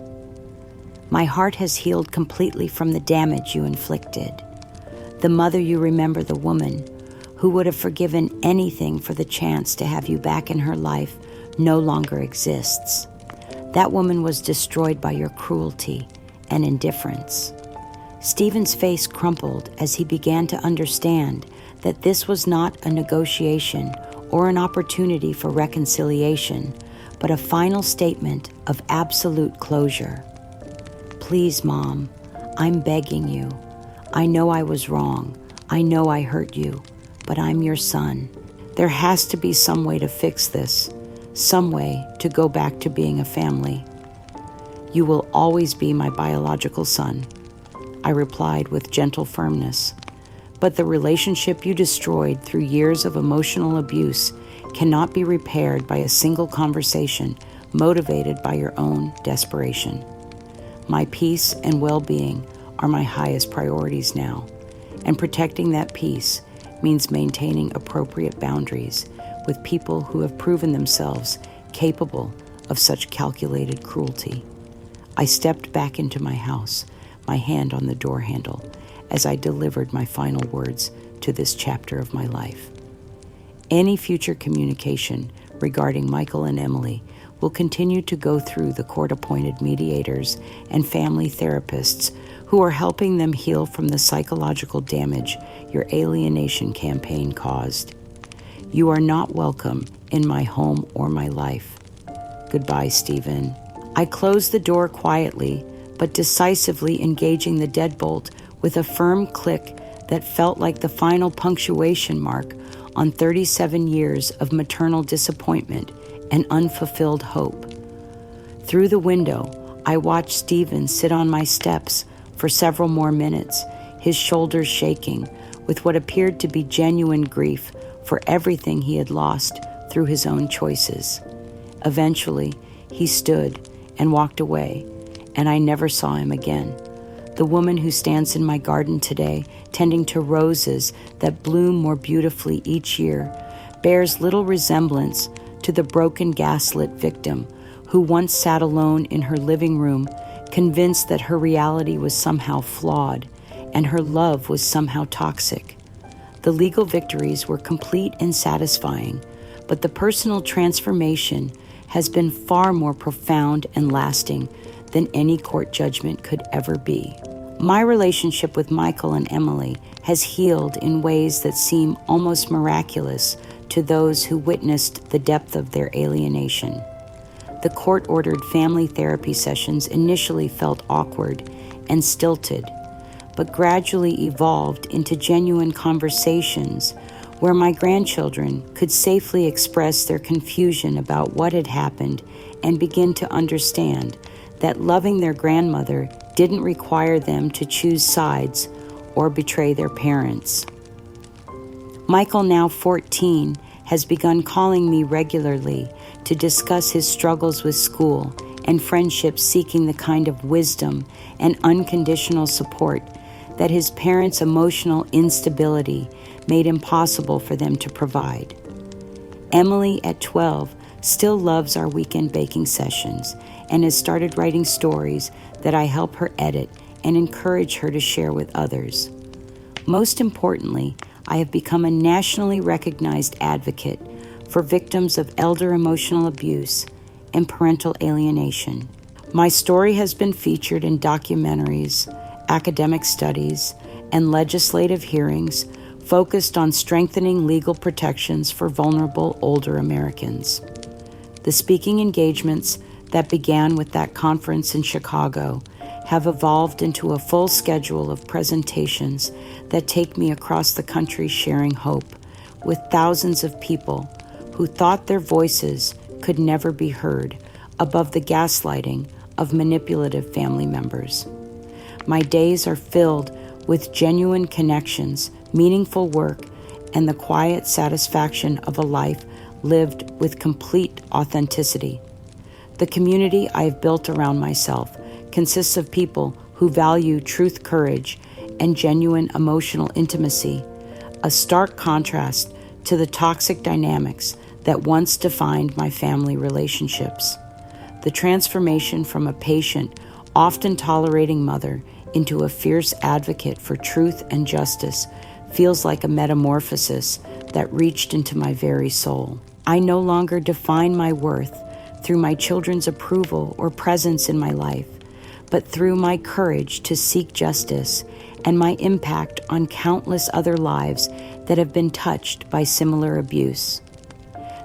S1: "My heart has healed completely from the damage you inflicted. The mother you remember, the woman who would have forgiven anything for the chance to have you back in her life, no longer exists. That woman was destroyed by your cruelty and indifference." Stephen's face crumpled as he began to understand that this was not a negotiation or an opportunity for reconciliation, but a final statement of absolute closure. "Please, Mom, I'm begging you. I know I was wrong. I know I hurt you, but I'm your son. There has to be some way to fix this, some way to go back to being a family." "You will always be my biological son," I replied with gentle firmness. "But the relationship you destroyed through years of emotional abuse cannot be repaired by a single conversation motivated by your own desperation. My peace and well-being are my highest priorities now, and protecting that peace means maintaining appropriate boundaries with people who have proven themselves capable of such calculated cruelty." I stepped back into my house, my hand on the door handle, as I delivered my final words to this chapter of my life. Any future communication regarding Michael and Emily will continue to go through the court-appointed mediators and family therapists who are helping them heal from the psychological damage your alienation campaign caused. You are not welcome in my home or my life. Goodbye, Stephen. I closed the door quietly, but decisively engaging the deadbolt with a firm click that felt like the final punctuation mark on 37 years of maternal disappointment and unfulfilled hope. Through the window, I watched Stephen sit on my steps for several more minutes, his shoulders shaking with what appeared to be genuine grief for everything he had lost through his own choices. Eventually, he stood and walked away, and I never saw him again. The woman who stands in my garden today, tending to roses that bloom more beautifully each year, bears little resemblance to the broken gaslit victim who once sat alone in her living room, convinced that her reality was somehow flawed and her love was somehow toxic. The legal victories were complete and satisfying, but the personal transformation has been far more profound and lasting than any court judgment could ever be. My relationship with Michael and Emily has healed in ways that seem almost miraculous to those who witnessed the depth of their alienation. The court-ordered family therapy sessions initially felt awkward and stilted, but gradually evolved into genuine conversations where my grandchildren could safely express their confusion about what had happened and begin to understand that loving their grandmother didn't require them to choose sides or betray their parents. Michael, now 14, has begun calling me regularly to discuss his struggles with school and friendships, seeking the kind of wisdom and unconditional support that his parents' emotional instability made impossible for them to provide. Emily, at 12, still loves our weekend baking sessions and has started writing stories that I help her edit and encourage her to share with others. Most importantly, I have become a nationally recognized advocate for victims of elder emotional abuse and parental alienation. My story has been featured in documentaries, academic studies, and legislative hearings focused on strengthening legal protections for vulnerable older Americans. The speaking engagements that began with that conference in Chicago have evolved into a full schedule of presentations that take me across the country sharing hope with thousands of people who thought their voices could never be heard above the gaslighting of manipulative family members. My days are filled with genuine connections, meaningful work, and the quiet satisfaction of a life lived with complete authenticity. The community I have built around myself consists of people who value truth, courage, and genuine emotional intimacy, a stark contrast to the toxic dynamics that once defined my family relationships. The transformation from a patient, often tolerating mother into a fierce advocate for truth and justice feels like a metamorphosis that reached into my very soul. I no longer define my worth through my children's approval or presence in my life, but through my courage to seek justice and my impact on countless other lives that have been touched by similar abuse.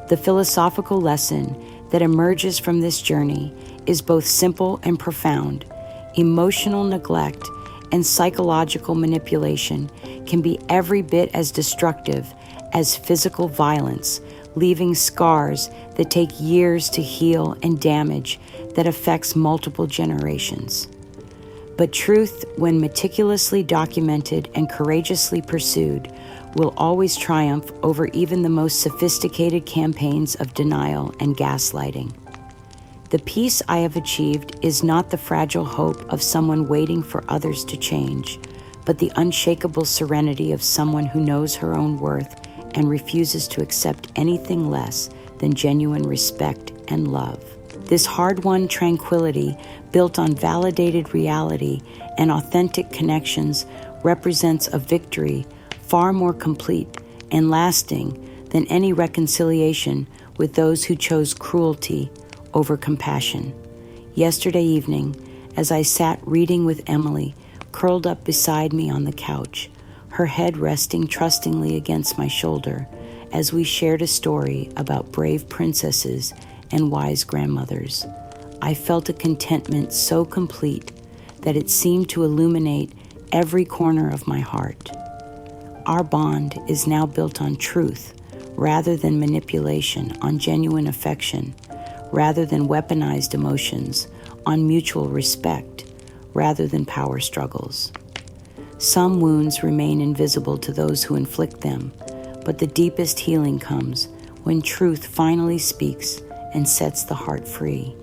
S1: The philosophical lesson that emerges from this journey is both simple and profound. Emotional neglect and psychological manipulation can be every bit as destructive as physical violence, leaving scars that take years to heal and damage that affects multiple generations. But truth, when meticulously documented and courageously pursued, will always triumph over even the most sophisticated campaigns of denial and gaslighting. The peace I have achieved is not the fragile hope of someone waiting for others to change, but the unshakable serenity of someone who knows her own worth and refuses to accept anything less than genuine respect and love. This hard-won tranquility, built on validated reality and authentic connections, represents a victory far more complete and lasting than any reconciliation with those who chose cruelty over compassion. Yesterday evening, as I sat reading with Emily, curled up beside me on the couch, her head resting trustingly against my shoulder, as we shared a story about brave princesses and wise grandmothers, I felt a contentment so complete that it seemed to illuminate every corner of my heart. Our bond is now built on truth rather than manipulation, on genuine affection rather than weaponized emotions, on mutual respect rather than power struggles. Some wounds remain invisible to those who inflict them, but the deepest healing comes when truth finally speaks and sets the heart free.